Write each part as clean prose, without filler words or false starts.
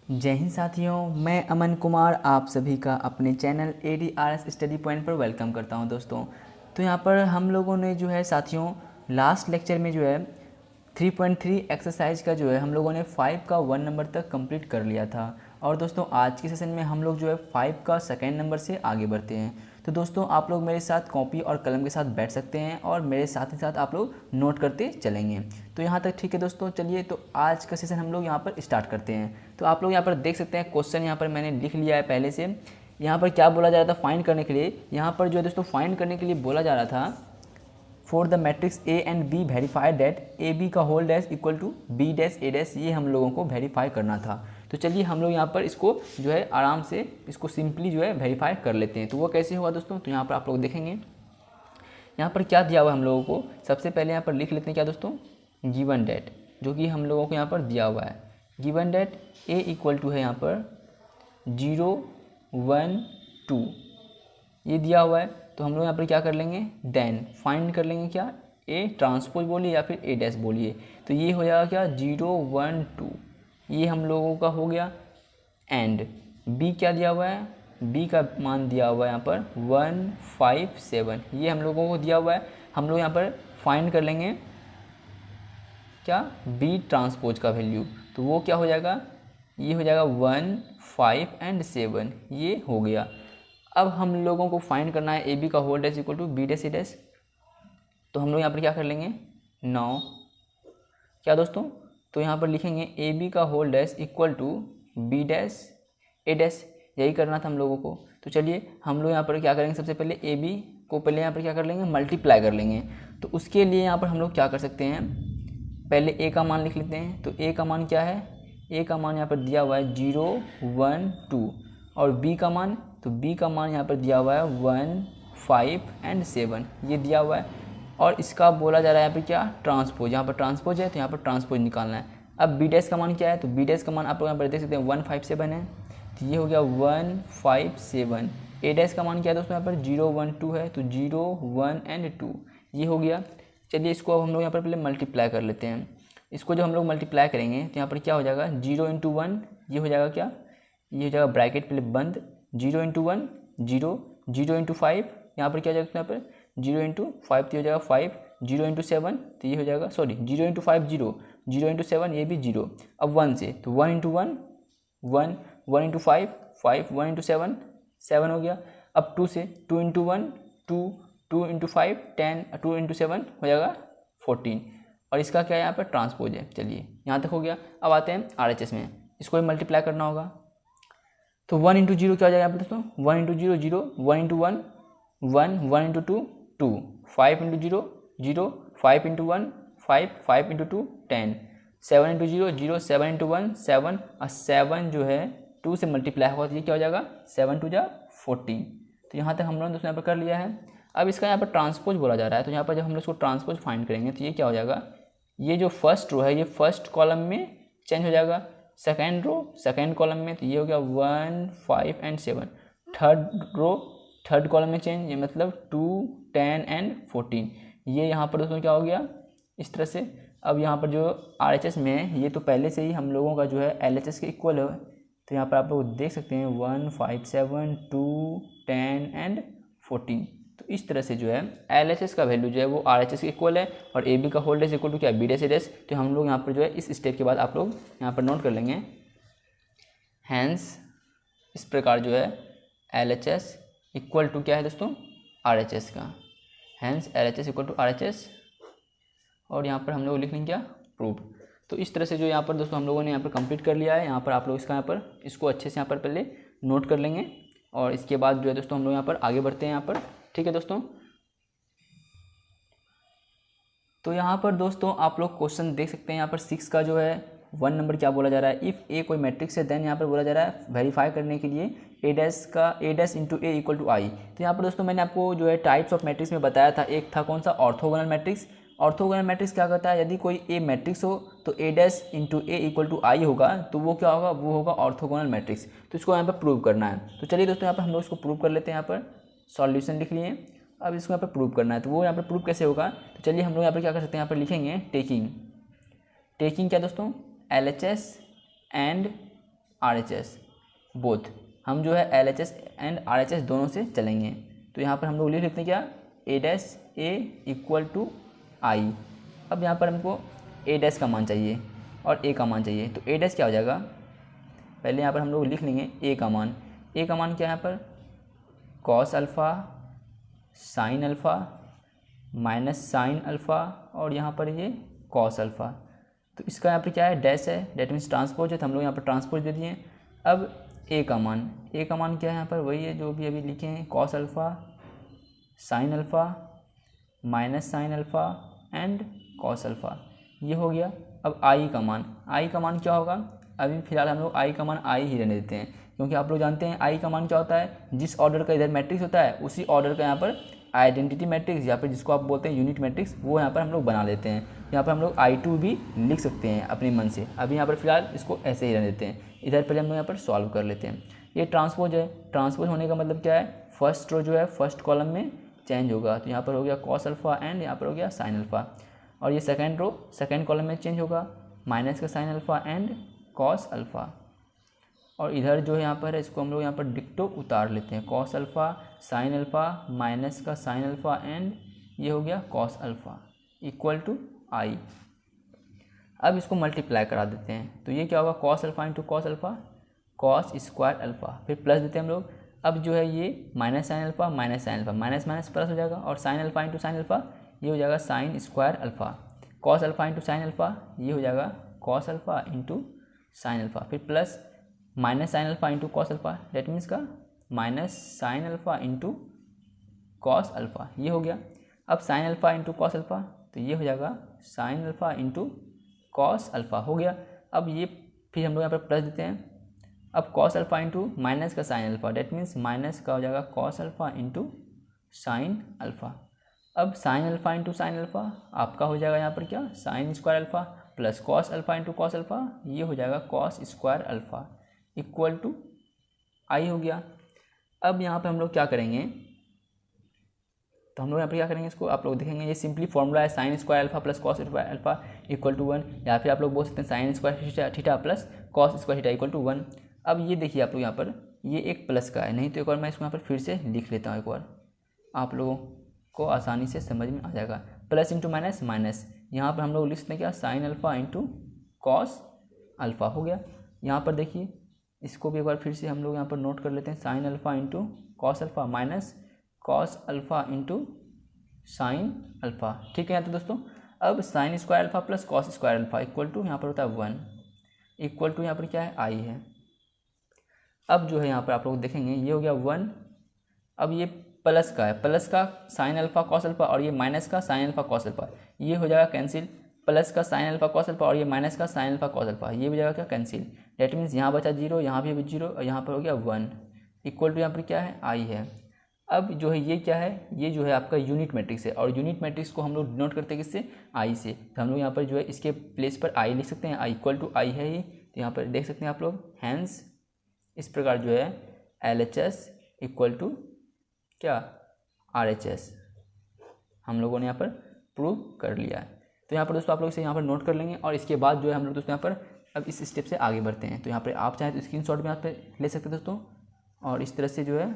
जय हिंद साथियों, मैं अमन कुमार आप सभी का अपने चैनल ADRS स्टडी पॉइंट पर वेलकम करता हूं दोस्तों। तो यहाँ पर हम लोगों ने जो है साथियों लास्ट लेक्चर में जो है 3.3 एक्सरसाइज का जो है हम लोगों ने 5 का 1 नंबर तक कंप्लीट कर लिया था। और दोस्तों आज के सेशन में हम लोग जो है 5 का सेकेंड नंबर से आगे बढ़ते हैं। तो दोस्तों आप लोग मेरे साथ कॉपी और कलम के साथ बैठ सकते हैं और मेरे साथ ही साथ आप लोग नोट करते चलेंगे। तो यहाँ तक ठीक है दोस्तों। चलिए तो आज का सेशन हम लोग यहाँ पर स्टार्ट करते हैं। तो आप लोग यहाँ पर देख सकते हैं क्वेश्चन यहाँ पर मैंने लिख लिया है पहले से। यहाँ पर क्या बोला जा रहा था फाइंड करने के लिए, यहाँ पर जो है दोस्तों फाइंड करने के लिए बोला जा रहा था for the matrix A and B verified that A B का whole dash equal to B dash A dash, ये हम लोगों को वेरीफाई करना था। तो चलिए हम लोग यहाँ पर इसको जो है आराम से इसको सिंपली जो है वेरीफाई कर लेते हैं। तो वो कैसे होगा दोस्तों, तो यहाँ पर आप लोग देखेंगे यहाँ पर क्या दिया हुआ है हम लोगों को। सबसे पहले यहाँ पर लिख लेते हैं क्या दोस्तों, गिवन डेट, जो कि हम लोगों को यहाँ पर दिया हुआ है। Given that A equal to है यहाँ पर 0 1 2, ये दिया हुआ है। तो हम लोग यहाँ पर क्या कर लेंगे, देन फाइंड कर लेंगे क्या, ए ट्रांसपोज बोलिए या फिर ए डैश बोलिए। तो ये हो जाएगा क्या 0 1 2, ये हम लोगों का हो गया। एंड बी क्या दिया हुआ है, बी का मान दिया हुआ है यहाँ पर 1 5 7, ये हम लोगों को दिया हुआ है। हम लोग यहाँ पर फाइंड कर लेंगे क्या, बी ट्रांसपोज का वैल्यू। तो वो क्या हो जाएगा, ये हो जाएगा 1 5 एंड 7, ये हो गया। अब हम लोगों को फाइंड करना है ए बी का whole dash equal to B dash A dash. तो हम लोग यहाँ पर क्या कर लेंगे, 9 क्या दोस्तों, तो यहाँ पर लिखेंगे ए बी का whole dash equal to B dash A dash, यही करना था हम लोगों को। तो चलिए हम लोग यहाँ पर क्या करेंगे, सबसे पहले ए बी को पहले यहाँ पर क्या कर लेंगे, मल्टीप्लाई कर लेंगे। तो उसके लिए यहाँ पर हम लोग क्या कर सकते हैं, पहले ए का मान लिख लेते हैं। तो ए का मान क्या है, ए का मान यहाँ पर दिया हुआ है 0 1 2, और बी का मान, तो बी का मान यहाँ पर दिया हुआ है 1 5 एंड 7, ये दिया हुआ है। और इसका बोला जा रहा है यहाँ पर क्या, ट्रांसपोज, यहाँ पर ट्रांसपोज है तो यहाँ पर ट्रांसपोज निकालना है। अब बी डैश का मान क्या है, तो बी डैश का मान आप लोग यहाँ पर देख सकते हैं 1 5 7 है, तो ये हो गया 1 5 7। ए डैश का मान क्या है दोस्तों, यहाँ पर 0 1 2 है, तो 0 1 एंड 2, ये हो गया। चलिए इसको अब हम लोग यहाँ पर पहले मल्टीप्लाई कर लेते हैं। इसको जब हम लोग मल्टीप्लाई करेंगे तो यहाँ पर क्या हो जाएगा, 0 इंटू 1, ये हो जाएगा क्या, ये हो जाएगा ब्रैकेट पहले बंद, 0 इंटू 1 0, 0 इंटू 5, यहाँ पर क्या हो जाएगा, यहाँ पर 0 इंटू 5 तो हो जाएगा 5, 0 इंटू 7 तो ये हो जाएगा, सॉरी 0 इंटू 5 0, 0 इंटू 7 ये भी 0। अब 1 से, तो 1 इंटू 1 1, 1 इंटू 5 5, 1 इंटू 7 7 हो गया। अब 2 से, 2 इंटू 1 2, 2 इंटू 5 10, 2 इंटू 7 हो जाएगा 14, और इसका क्या है यहाँ पर ट्रांसपोज है। चलिए यहाँ तक हो गया। अब आते हैं RHS में, इसको भी मल्टीप्लाई करना होगा। तो 1 इंटू 0 क्या हो जाएगा यहाँ पर दोस्तों, 1 into 0 0, 1 into 1 1, 1 into 2 2, 5 into 0 0, 5 into 1 5, 5 into 2 10, 7 into 0 0, 7 into 1 7, और 7 जो है 2 से मल्टीप्लाई होगा तो ये क्या हो जाएगा, 7 2 जा 14। तो यहाँ तक हम लोगोने दोस्तों यहाँ पर कर लिया है। अब इसका यहाँ पर ट्रांसपोज बोला जा रहा है, तो यहाँ पर जब हम लोग इसको ट्रांसपोज फाइंड करेंगे तो ये क्या हो जाएगा, ये जो फर्स्ट रो है ये फर्स्ट कॉलम में चेंज हो जाएगा, सेकेंड रो सेकेंड कॉलम में, तो ये हो गया 1 5 and 7। Third row third column में चेंज, ये मतलब 2 10 एंड 14, ये यहाँ पर दोस्तों क्या हो गया इस तरह से। अब यहाँ पर जो RHS में है ये तो पहले से ही हम लोगों का जो है LHS के इक्वल है, तो यहाँ पर आप लोग देख सकते हैं 1 5 7 2 10 एंड 14। तो इस तरह से जो है LHS का वैल्यू जो है वो RHS के इक्वल है, और AB का होल डैश इक्वल टू क्या है, B डैश A डैश। तो हम लोग यहाँ पर जो है इस स्टेप के बाद आप लोग यहाँ पर नोट कर लेंगे, हैंस इस प्रकार जो है LHS इक्वल टू क्या है दोस्तों, RHS का, hence LHS equal to RHS, और यहाँ पर हम लोग लिख लेंगे क्या, प्रूव। तो इस तरह से जो यहाँ पर दोस्तों हम लोगों ने यहाँ पर कंप्लीट कर लिया है। यहाँ पर आप लोग इसका यहाँ पर इसको अच्छे से यहाँ पर पहले नोट कर लेंगे, और इसके बाद जो है दोस्तों हम लोग यहाँ पर आगे बढ़ते हैं यहाँ पर, ठीक है दोस्तों। तो यहाँ पर दोस्तों आप लोग क्वेश्चन देख सकते हैं, यहाँ पर 6 का जो है 1 नंबर क्या बोला जा रहा है, इफ़ ए कोई मैट्रिक्स है देन यहाँ पर बोला जा रहा है वेरीफाई करने के लिए A dash into A equal to I. तो यहाँ पर दोस्तों मैंने आपको जो है टाइप्स ऑफ मैट्रिक्स में बताया था, एक था कौन सा, ऑर्थोगोनल मैट्रिक्स। ऑर्थोगोनल मैट्रिक्स क्या करता है, यदि कोई ए मैट्रिक्स हो तो A dash into A equal to I होगा, तो वो क्या होगा, वो होगा ऑर्थोगोनल मैट्रिक्स। तो इसको यहाँ पर प्रूव करना है। तो चलिए दोस्तों यहाँ पर हम लोग इसको प्रूव कर लेते हैं। यहाँ पर सॉल्यूशन लिख लिए, अब इसको यहाँ पर प्रूव करना है। तो वो यहाँ पर प्रूव कैसे होगा, तो चलिए हम लोग यहाँ पर क्या कर सकते हैं, यहाँ पर लिखेंगे टेकिंग क्या दोस्तों, LHS एंड RHS बोथ, हम जो है LHS एंड RHS दोनों से चलेंगे। तो यहाँ पर हम लोग लिख लेते हैं क्या, A' इक्वल टू I। अब यहाँ पर हमको A' का मान चाहिए और A का मान चाहिए, तो A' क्या हो जाएगा, पहले यहाँ पर हम लोग लिख लेंगे A का मान। A का मान क्या है यहाँ पर, cos alpha sine alpha minus sine alpha और यहाँ पर ये कॉस अल्फ़ा। तो इसका यहाँ पर क्या है, डैश है, डेट मीन्स ट्रांसपोज है, तो हम लोग यहाँ पर ट्रांसपोज दे दिए। अब A का मान क्या है यहाँ पर, वही है जो भी अभी लिखे हैं, cos alpha sine alpha minus sine alpha and cos alpha, ये हो गया। अब I का मान क्या होगा, अभी फ़िलहाल हम लोग I का मान I ही रहने देते हैं, क्योंकि आप लोग जानते हैं I का मान क्या होता है, जिस ऑर्डर का इधर मैट्रिक्स होता है उसी ऑर्डर का यहाँ पर आइडेंटिटी मैट्रिक्स या फिर जिसको आप बोलते हैं यूनिट मैट्रिक्स, वो यहाँ पर हम लोग बना लेते हैं। यहाँ पर हम लोग I2 भी लिख सकते हैं अपने मन से। अभी यहाँ पर फिलहाल इसको ऐसे ही रहने देते हैं, इधर पहले हम लोग यहाँ पर सॉल्व कर लेते हैं। ये ट्रांसपोज है, ट्रांसपोज होने का मतलब क्या है, फर्स्ट रो जो है फर्स्ट कॉलम में चेंज होगा, तो यहाँ पर हो गया कॉस अल्फ़ा एंड यहाँ पर हो गया साइन अल्फ़ा। और ये सेकेंड रो सेकेंड कॉलम में चेंज होगा, माइनस का sine alpha and cos alpha. और इधर जो है यहाँ पर है, इसको हम लोग यहाँ पर डिक्टो उतार लेते हैं, cos alpha sine alpha minus का साइन अल्फ़ा एंड ये हो गया cos alpha equal to I। अब इसको मल्टीप्लाई करा देते हैं, तो ये क्या होगा, cos alpha into cos alpha cos square alpha, फिर प्लस देते हैं हम लोग। अब जो है ये minus sine alpha minus minus plus हो जाएगा, और sine alpha into sine alpha ये हो जाएगा sine square alpha, cos alpha into sine alpha ये हो जाएगा cos alpha into sine alpha, फिर plus minus sine alpha into cos alpha, that means का minus sine alpha into cos alpha, ये हो गया। अब sine alpha into cos alpha, तो ये हो जाएगा sine alpha into cos alpha हो गया। अब ये फिर हम लोग यहाँ पर प्लस देते हैं, अब कॉस अल्फ़ा इंटू माइनस का sine alpha, that means minus का हो जाएगा cos alpha into sine alpha. अब sine alpha into sine alpha आपका हो जाएगा यहाँ पर क्या, sine square alpha plus cos alpha into cos alpha, ये हो जाएगा cos square alpha equal to I हो गया। अब यहाँ पे हम लोग क्या करेंगे, तो हम लोग यहाँ पे क्या करेंगे, इसको आप लोग देखेंगे, ये सिंपली फॉर्मूला है sine square alpha plus cos square alpha equal to 1, या फिर आप लोग बोल सकते हैं sine square theta plus cos square theta equal to 1। अब ये देखिए आप लोग यहाँ पर ये एक प्लस का है, नहीं तो एक बार मैं इसको यहाँ पर फिर से लिख लेता हूँ, एक बार आप लोगों को आसानी से समझ में आ जाएगा। प्लस इंटू माइनस माइनस, यहाँ पर हम लोग लिख सकते हैं क्या, sign alpha into cos alpha हो गया। यहाँ पर देखिए इसको भी एक बार फिर से हम लोग यहाँ पर नोट कर लेते हैं, sine alpha into cos alpha minus cos alpha into sine alpha, ठीक है। तो दोस्तों अब sine square alpha plus cos square alpha equal to यहाँ पर होता है 1 इक्वल टू यहाँ पर क्या है, I है। अब जो है यहाँ पर आप लोग देखेंगे ये हो गया 1, अब ये प्लस का है, प्लस का साइन अल्फ़ा कॉस अल्फ़ा और ये माइनस का साइन अल्फ़ा कॉस अल्फ़ा, ये हो जाएगा कैंसिल, प्लस का साइन अल्फ़ा कॉस अल्फ़ा और ये माइनस का साइन अल्फ़ा कॉस अल्फ़ा, ये हो जाएगा क्या, कैंसिल। डेट मीन्स यहाँ बचा 0, यहाँ भी अभी 0 और यहाँ पर हो गया 1 इक्वल टू यहाँ पर क्या है, I है। अब जो है ये क्या है, ये जो है आपका यूनिट मैट्रिक्स है, और यूनिट मैट्रिक्स को हम लोग डिनोट करते हैं किससे, I से। तो हम लोग यहाँ पर जो है इसके प्लेस पर I लिख सकते हैं, I इक्वल टू I है ही, तो यहाँ पर देख सकते हैं आप लोग, हैंस इस प्रकार जो है LHS इक्वल टू क्या, RHS हम लोगों ने यहाँ पर प्रूव कर लिया है। तो यहाँ पर दोस्तों आप लोग इसे यहाँ पर नोट कर लेंगे, और इसके बाद जो है हम लोग दोस्तों यहाँ पर अब इस स्टेप से आगे बढ़ते हैं। तो यहाँ पर आप चाहें तो स्क्रीनशॉट भी यहाँ पर ले सकते हैं दोस्तों, और इस तरह से जो है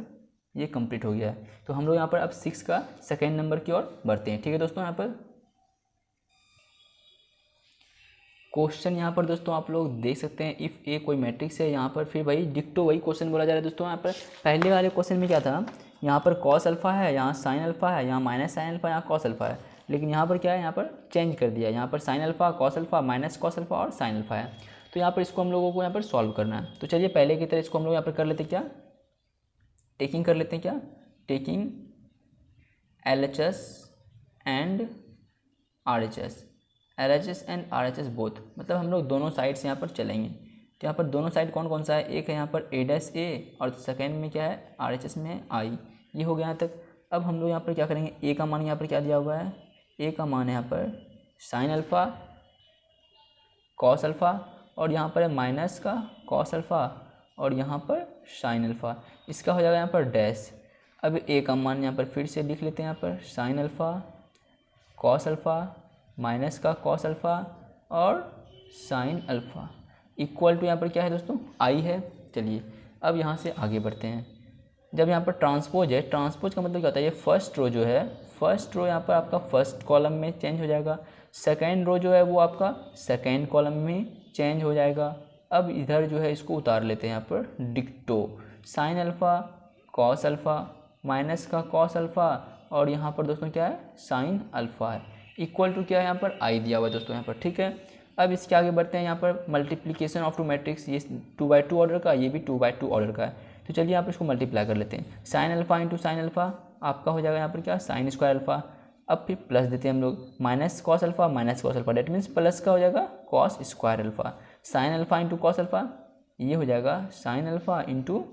ये कंप्लीट हो गया है। तो हम लोग यहाँ पर अब 6 का सेकेंड नंबर की ओर बढ़ते हैं, ठीक है दोस्तों। यहाँ पर क्वेश्चन यहाँ पर दोस्तों आप लोग देख सकते हैं, इफ़ ए कोई मैट्रिक्स है, यहाँ पर फिर वही डिक्टो वही क्वेश्चन बोला जा रहा है दोस्तों। यहाँ पर पहले वाले क्वेश्चन में क्या था, यहाँ पर कॉस अल्फ़ा है, यहाँ साइन अल्फ़ा है, यहाँ माइनस साइन अल्फ़ा, यहाँ कॉस अल्फ़ा है, लेकिन यहाँ पर क्या है, यहाँ पर चेंज कर दिया, यहाँ पर sign alpha cos alpha minus cos alpha और साइन अल्फ़ा है। तो यहाँ पर इसको हम लोगों को यहाँ पर सॉल्व करना है। तो चलिए पहले की तरह इसको हम लोग यहाँ पर कर लेते हैं, क्या टेकिंग कर लेते हैं, क्या taking LHS and RHS and RHS both, मतलब हम लोग दोनों साइड से यहाँ पर चलेंगे। तो यहाँ पर दोनों साइड कौन कौन सा है, एक है यहाँ पर A' और सेकेंड में क्या है, RHS में है I, ये हो गया यहाँ तक। अब हम लोग यहाँ पर क्या करेंगे, A का मान यहाँ पर क्या दिया हुआ है, A का मान है यहाँ पर साइन अल्फ़ा कॉस अल्फ़ा, और यहाँ पर है माइनस का कॉस अल्फ़ा और यहाँ पर साइन अल्फ़ा, इसका हो जाएगा यहाँ पर डैश। अब A का मान यहाँ पर फिर से लिख लेते हैं, यहाँ पर sign alpha cos alpha minus का कॉस अल्फ़ा और साइन अल्फ़ा। इक्वल टू यहाँ पर क्या है दोस्तों, आई है। चलिए अब यहाँ से आगे बढ़ते हैं। जब यहाँ पर ट्रांसपोज है, ट्रांसपोज का मतलब क्या होता है, ये फर्स्ट रो जो है, फर्स्ट रो यहाँ पर आपका फर्स्ट कॉलम में चेंज हो जाएगा, सेकेंड रो जो है वो आपका सेकेंड कॉलम में चेंज हो जाएगा। अब इधर जो है इसको उतार लेते हैं यहाँ पर डिक्टो, sine alpha cos alpha minus का कॉस अल्फ़ा और यहाँ पर दोस्तों क्या है, साइन अल्फ़ा है। इक्वल टू क्या है, यहाँ पर आई दिया हुआ है दोस्तों यहाँ पर, ठीक है। अब इसके आगे बढ़ते हैं, यहाँ पर मल्टीप्लिकेशन ऑफ टू मैट्रिक्स, ये 2/2 ऑर्डर का, ये भी 2/2 ऑर्डर का है। तो चलिए यहाँ पर इसको मल्टीप्लाई कर लेते हैं। Sine alpha into sine alpha आपका हो जाएगा यहाँ पर क्या, साइन स्क्वायर अल्फ़ा। अब फिर प्लस देते हैं हम लोग, minus cos alpha minus cos alpha, that means plus का हो जाएगा cos square alpha. Sine alpha into cos alpha, ये हो जाएगा sine alpha into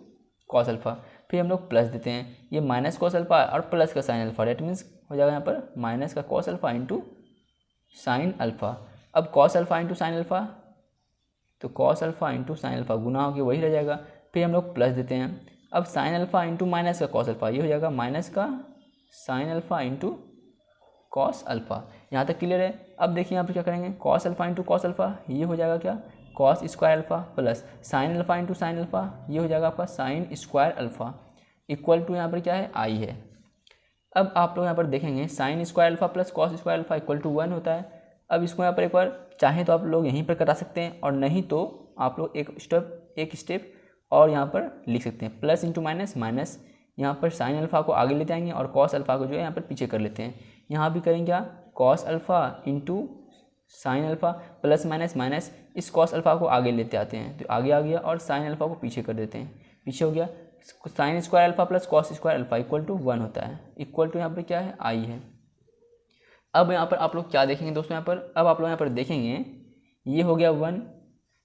cos alpha. फिर हम लोग प्लस देते हैं, ये माइनस कॉस अल्फ़ा और प्लस का साइन अल्फ़ा, डेट मीन्स हो जाएगा यहाँ पर माइनस का cos alpha into sine alpha. अब cos alpha into sine alpha, तो cos alpha into sine alpha गुना हो गया, वही रह जाएगा। फिर हम लोग प्लस देते हैं, अब साइन अल्फ़ा इंटू माइनस का कॉस अल्फ़ा, ये हो जाएगा माइनस का sine alpha into cos alpha. यहाँ तक क्लियर है। अब देखिए यहाँ पर क्या करेंगे, cos alpha into cos alpha, ये हो जाएगा क्या, cos square alpha plus sine alpha into sine alpha, ये हो जाएगा आपका sine square alpha. Equal to यहाँ पर क्या है, आई है। अब आप लोग यहाँ पर देखेंगे sine square alpha plus cos square alpha equal to 1 होता है। अब इसको यहाँ पर एक बार चाहें तो आप लोग यहीं पर करा सकते हैं और नहीं तो आप लोग एक स्टेप और यहाँ पर लिख सकते हैं, प्लस इंटू माइनस माइनस, यहाँ पर साइन अल्फ़ा को आगे लेते आएंगे और कॉस अल्फ़ा को जो है यहाँ पर पीछे कर लेते हैं। यहाँ भी करेंगे क्या, cos alpha into sine alpha plus minus minus, इस कॉस अल्फ़ा को आगे लेते आते हैं तो आगे आ गया और साइन अल्फ़ा को पीछे कर देते हैं, पीछे हो गया। Sine square alpha plus cos square alpha equal to 1 होता है। इक्वल टू यहाँ पर क्या है, आई है। अब यहाँ पर आप लोग क्या देखेंगे दोस्तों, यहाँ पर अब आप लोग यहाँ पर देखेंगे ये हो गया 1,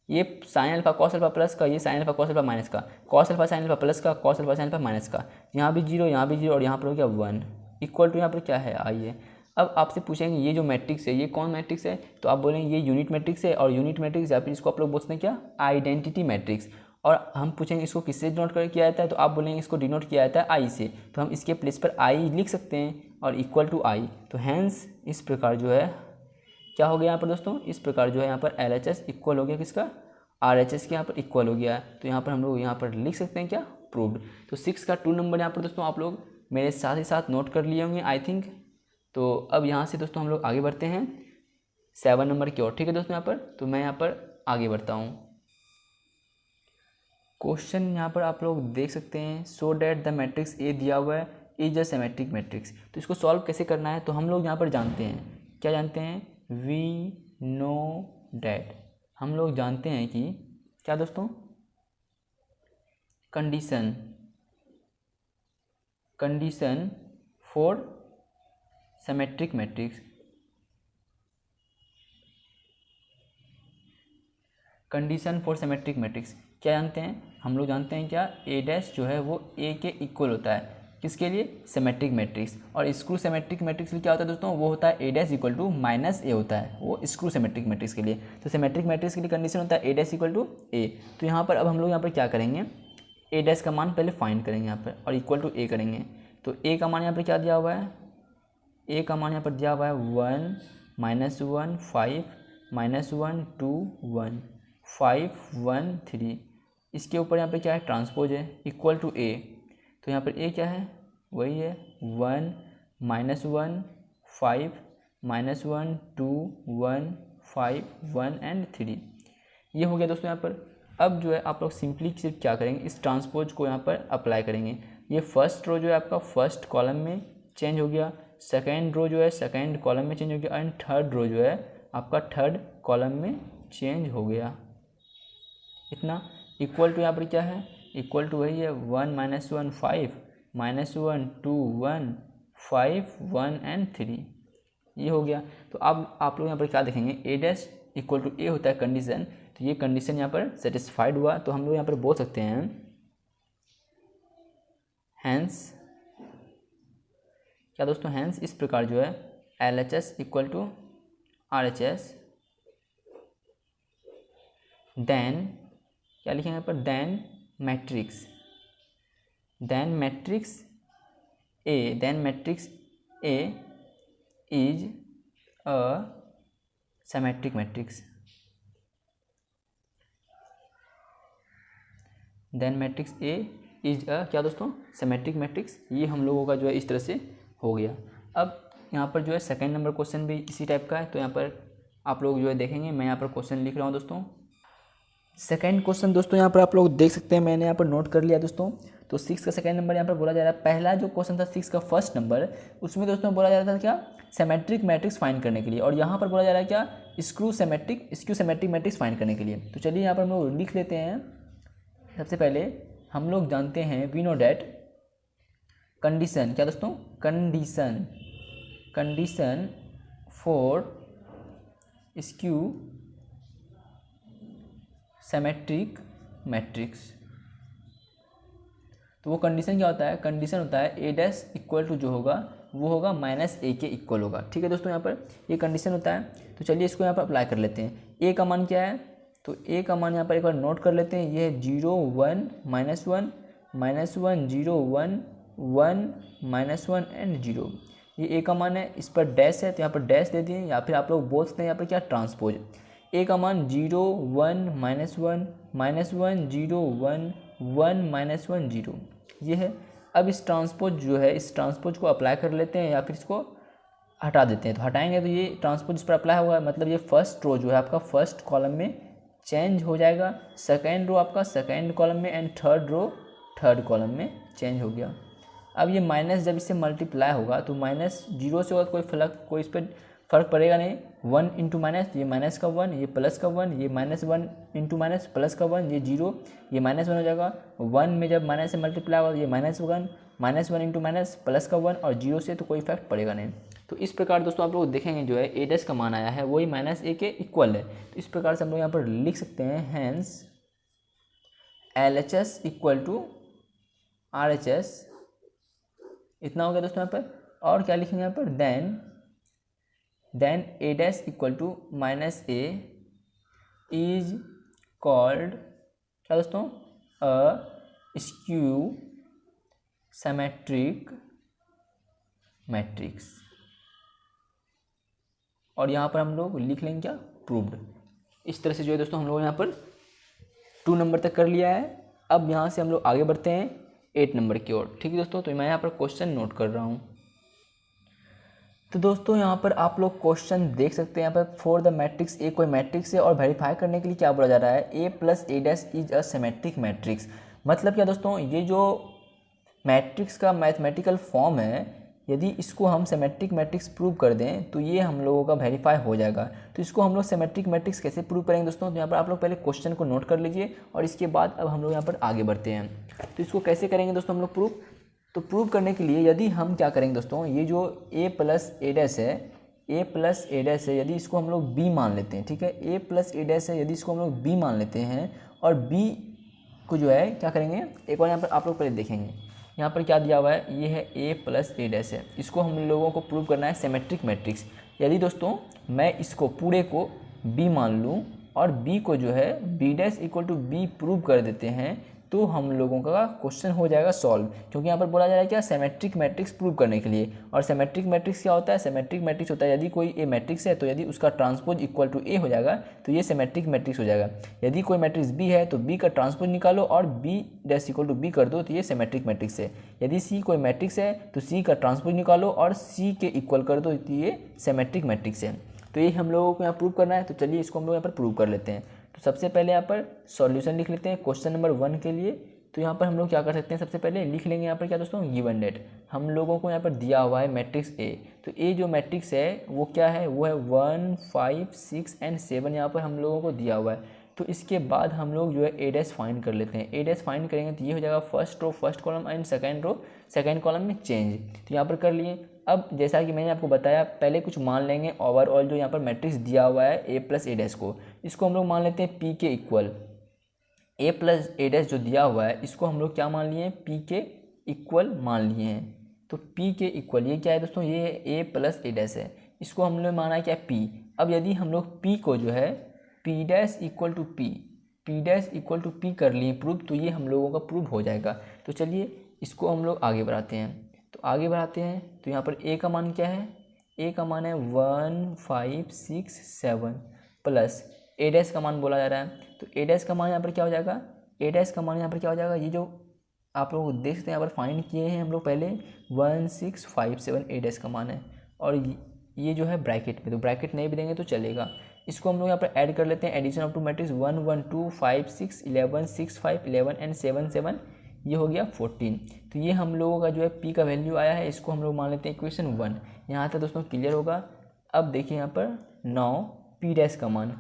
ये sine alpha cos alpha plus का, ये sine alpha cos alpha minus का, cos alpha sine alpha plus का, cos alpha sine alpha minus का, यहाँ भी 0 यहाँ भी 0 और यहाँ पर हो गया 1। इक्वल टू यहाँ पर क्या है, आई है। अब आपसे पूछेंगे ये जो मैट्रिक्स है ये कौन मैट्रिक्स है, तो आप बोलेंगे ये यूनिट मैट्रिक्स है। और यूनिट मैट्रिक्स या फिर इसको आप लोग बोलते हैं क्या, आइडेंटिटी मैट्रिक्स। और हम पूछेंगे इसको किससे डिनोट कर किया जाता है, तो आप बोलेंगे इसको डिनोट किया जाता है आई से, तो हम इसके प्लेस पर आई लिख सकते हैं और इक्वल टू आई। तो हैंस इस प्रकार जो है क्या हो गया यहाँ पर दोस्तों, इस प्रकार जो है यहाँ पर LHS इक्वल हो गया किसका, RHS के यहाँ पर इक्वल हो गया है। तो यहाँ पर हम लोग यहाँ पर लिख सकते हैं क्या, प्रूव्ड। तो 6 का 2 नंबर यहाँ पर दोस्तों आप लोग मेरे साथ ही साथ नोट कर लिए होंगे आई थिंक। तो अब यहाँ से दोस्तों हम लोग आगे बढ़ते हैं 7 नंबर की ओर, ठीक है दोस्तों। यहाँ पर तो मैं यहाँ पर आगे बढ़ता हूँ। क्वेश्चन यहाँ पर आप लोग देख सकते हैं, सो डैट द मैट्रिक्स ए दिया हुआ है इज अ सिमेट्रिक मैट्रिक्स। तो इसको सॉल्व कैसे करना है, तो हम लोग यहाँ पर जानते हैं, क्या जानते हैं, वी नो डैट, हम लोग जानते हैं कि क्या दोस्तों, condition for symmetric matrix, condition for symmetric matrix क्या जानते हैं, हम लोग जानते हैं क्या, ए डैश जो है वो ए के इक्वल होता है, किसके लिए, सिमेट्रिक मैट्रिक्स। और स्क्रू सिमेट्रिक मैट्रिक्स के लिए क्या होता है दोस्तों, वो होता है A dash equal to minus ए होता है, वो स्क्रू सिमेट्रिक मैट्रिक्स के लिए। तो सिमेट्रिक मैट्रिक्स के लिए कंडीशन होता है ए डैश इक्वल टू ए। तो यहाँ पर अब हम लोग यहाँ पर क्या करेंगे, ए डैश का मान पहले फाइंड करेंगे यहाँ पर और इक्वल टू ए करेंगे। तो ए का मान यहाँ पर क्या दिया हुआ है, ए का मान यहाँ पर दिया हुआ है 1 -1 5 -1 2 1 5 1 3। इसके ऊपर यहाँ पे क्या है, ट्रांसपोज है, इक्वल टू ए। तो यहाँ पर ए क्या है, वही है 1 -1 5 -1 2 1 5 1 एंड 3। ये हो गया दोस्तों यहाँ पर। अब जो है आप लोग सिंपली सिर्फ क्या करेंगे, इस ट्रांसपोज को यहाँ पर अप्लाई करेंगे। ये फर्स्ट रो जो है आपका फर्स्ट कॉलम में चेंज हो गया, सेकेंड रो जो है सेकेंड कॉलम में चेंज हो गया एंड थर्ड रो जो है आपका थर्ड कॉलम में चेंज हो गया। इतना इक्वल टू यहाँ पर क्या है, इक्वल टू वही है 1 -1 5 -1 2 1 5 1 एंड 3। ये हो गया। तो अब आप लोग यहाँ पर क्या देखेंगे, ए डैश इक्वल टू ए होता है कंडीशन। तो ये कंडीशन यहाँ पर सेटिस्फाइड हुआ, तो हम लोग यहाँ पर बोल सकते हैं हैंस क्या दोस्तों, हैंस इस प्रकार जो है LHS equal to RHS, then क्या लिखेंगे यहाँ पर, then matrix A is a symmetric matrix. Then matrix A is a क्या दोस्तों, सिमेट्रिक मैट्रिक्स। ये हम लोगों का जो है इस तरह से हो गया। अब यहाँ पर जो है सेकंड नंबर क्वेश्चन भी इसी टाइप का है, तो यहाँ पर आप लोग जो है देखेंगे। मैं यहाँ पर क्वेश्चन लिख रहा हूँ दोस्तों। सेकंड क्वेश्चन दोस्तों यहाँ पर आप लोग देख सकते हैं, मैंने यहाँ पर नोट कर लिया दोस्तों। तो 6 का सेकंड नंबर यहाँ पर बोला जा रहा है। पहला जो क्वेश्चन था 6 का फर्स्ट नंबर, उसमें दोस्तों बोला जा रहा था क्या, सिमेट्रिक मैट्रिक्स फाइंड करने के लिए, और यहाँ पर बोला जा रहा है क्या, स्क्यू सिमेट्रिक मैट्रिक्स फाइंड करने के लिए। तो चलिए यहाँ पर हम लोग लिख लेते हैं। सबसे पहले हम लोग जानते हैं, वी नो डैट कंडीशन, क्या दोस्तों, condition for skew symmetric matrix. तो वो कंडीशन क्या होता है, कंडीशन होता है ए डैश इक्वल टू जो होगा वो होगा माइनस ए के इक्वल होगा। ठीक है दोस्तों, यहाँ पर ये कंडीशन होता है। तो चलिए इसको यहाँ पर अप्लाई कर लेते हैं। ए का मान क्या है, तो ए का मान यहाँ पर एक बार नोट कर लेते हैं। ये है 0 1 -1 -1 0 1 1 -1 एंड 0। ये ए का मान है, इस पर डैश है तो यहाँ पर डैश दे दिए, या फिर आप लोग बोल सकते हैं यहाँ पर क्या, ट्रांसपोज। ए का मान 0 1 -1 -1 0 1 1 -1 0 ये है। अब इस ट्रांसपोज जो है, इस ट्रांसपोज को अप्लाई कर लेते हैं या फिर इसको हटा देते हैं। तो हटाएंगे तो ये ट्रांसपोज इस पर अप्लाई होगा, मतलब ये फर्स्ट रो जो है आपका फर्स्ट कॉलम में चेंज हो जाएगा, सेकेंड रो आपका सेकेंड कॉलम में, and third row third column में चेंज हो गया। अब ये माइनस जब इससे मल्टीप्लाई होगा तो -0 से होगा, कोई इस पर फ़र्क पड़ेगा नहीं। 1 इंटू माइनस, ये माइनस का 1, ये प्लस का 1, ये -1 इंटू माइनस प्लस का 1, ये 0, ये -1 हो जाएगा। 1 में जब माइनस से मल्टीप्लाई होगा तो ये -1 इंटू माइनस प्लस का 1, और 0 से तो कोई इफेक्ट पड़ेगा नहीं। तो इस प्रकार दोस्तों आप लोग देखेंगे जो है ए डैश का मान आया है वही -a के इक्वल है। तो इस प्रकार से हम लोग यहाँ पर लिख सकते हैं, hence LHS equal to RHS। इतना हो गया दोस्तों यहाँ पर। और क्या लिखेंगे यहाँ पर, then A dash equal to -a is called क्या दोस्तों, अ स्क्यू सिमेट्रिक मैट्रिक्स। और यहाँ पर हम लोग लिख लेंगे क्या, प्रूव्ड। इस तरह से जो है दोस्तों हम लोग यहाँ पर 2 नंबर तक कर लिया है। अब यहाँ से हम लोग आगे बढ़ते हैं 8 नंबर की ओर। ठीक है दोस्तों, तो मैं यहाँ पर क्वेश्चन नोट कर रहा हूँ। तो दोस्तों यहाँ पर आप लोग क्वेश्चन देख सकते हैं। यहाँ पर फॉर द मैट्रिक्स ए, कोई मैट्रिक्स है और वेरीफाई करने के लिए क्या बोला जा रहा है, A plus A dash is a symmetric matrix. मतलब क्या दोस्तों, ये जो मैट्रिक्स का मैथमेटिकल फॉर्म है, यदि इसको हम सिमेट्रिक मैट्रिक्स प्रूव कर दें तो ये हम लोगों का वेरीफाई हो जाएगा। तो इसको हम लोग सिमेट्रिक मैट्रिक्स कैसे प्रूव करेंगे दोस्तों, तो यहाँ पर आप लोग पहले क्वेश्चन को नोट कर लीजिए और इसके बाद अब हम लोग यहाँ पर आगे बढ़ते हैं। तो इसको कैसे करेंगे दोस्तों हम लोग प्रूव, तो प्रूव करने के लिए यदि हम क्या करेंगे दोस्तों, ये जो ए प्लस ए डैश है, यदि इसको हम लोग बी मान लेते हैं, ठीक है, ए प्लस ए डैश है, यदि इसको हम लोग बी मान लेते हैं और बी को जो है क्या करेंगे, एक बार यहाँ पर आप लोग पहले देखेंगे, यहाँ पर क्या दिया हुआ है, ये है ए प्लस ए डैश है, इसको हम लोगों को प्रूव करना है सिमेट्रिक मैट्रिक्स। यदि दोस्तों मैं इसको पूरे को बी मान लूँ और बी को जो है B dash equal to B prove कर देते हैं तो हम लोगों का क्वेश्चन हो जाएगा सॉल्व। क्योंकि यहाँ पर बोला जा रहा है क्या, सिमेट्रिक मैट्रिक्स प्रूव करने के लिए। और सिमेट्रिक मैट्रिक्स क्या होता है, सिमेट्रिक मैट्रिक्स होता है यदि कोई ए मैट्रिक्स है तो यदि उसका ट्रांसपोज इक्वल टू ए हो जाएगा तो ये सिमेट्रिक मैट्रिक्स हो जाएगा। यदि कोई मैट्रिक्स बी है तो बी का ट्रांसपोज निकालो और B dash equal to B कर दो तो ये सिमेट्रिक मैट्रिक्स है। यदि सी कोई मैट्रिक्स है तो सी का ट्रांसपोज निकालो और सी के इक्वल कर दो तो ये सिमेट्रिक मैट्रिक्स है। तो ये हम लोगों को यहाँ प्रूव करना है। तो चलिए इसको हम लोग यहाँ पर प्रूव कर लेते हैं। तो सबसे पहले यहाँ पर सॉल्यूशन लिख लेते हैं क्वेश्चन नंबर 1 के लिए। तो यहाँ पर हम लोग क्या कर सकते हैं, सबसे पहले लिख लेंगे यहाँ पर क्या दोस्तों, गिवन डेट। हम लोगों को यहाँ पर दिया हुआ है मैट्रिक्स ए। तो ए जो मैट्रिक्स है वो क्या है, वो है 1 5 6 एंड 7 यहाँ पर हम लोगों को दिया हुआ है। तो इसके बाद हम लोग जो है ए डैश फाइंड कर लेते हैं। ए डैश फाइंड करेंगे तो ये हो जाएगा first row first column and second row second column में चेंज। तो यहाँ पर कर लिए। अब जैसा कि मैंने आपको बताया, पहले कुछ मान लेंगे ओवरऑल जो यहाँ पर मैट्रिक्स दिया हुआ है ए प्लस ए डैश को, इसको हम लोग मान लेते हैं पी के equal. A plus A dash जो दिया हुआ है इसको हम लोग क्या मान लिए हैं, पी के इक्वल मान लिए हैं। तो पी के इक्वल ये क्या है दोस्तों, ये ए प्लस ए डैश है, इसको हम लोग माना क्या, पी। अब यदि हम लोग पी को जो है P dash equal to P कर लिए प्रूव, तो ये हम लोगों का प्रूव हो जाएगा। तो चलिए इसको हम लोग आगे बढ़ाते हैं। तो आगे बढ़ाते हैं तो यहाँ पर ए का मान क्या है, ए का मान है 1 5 6 7 प्लस ए डैश का मान बोला जा रहा है। तो ए डैश का मान यहाँ पर क्या हो जाएगा, ए डैश का मान यहाँ पर क्या हो जाएगा, ये जो आप लोग देख सकते हैं यहाँ पर फाइंड किए हैं हम लोग पहले 1657 ए डैश का मान है, और ये जो है ब्रैकेट में, तो ब्रैकेट नहीं भी देंगे तो चलेगा। इसको हम लोग यहाँ पर ऐड कर लेते हैं, addition of two matrix 1 1 2 5 6 11 6 5 11 and 7 7, ये हो गया 14। तो ये हम लोगों का जो है पी का वैल्यू आया है, इसको हम लोग मान लेते हैं इक्वेशन 1। यहाँ तक दोस्तों क्लियर होगा। अब देखिए यहाँ पर 9 पी डैश का मान,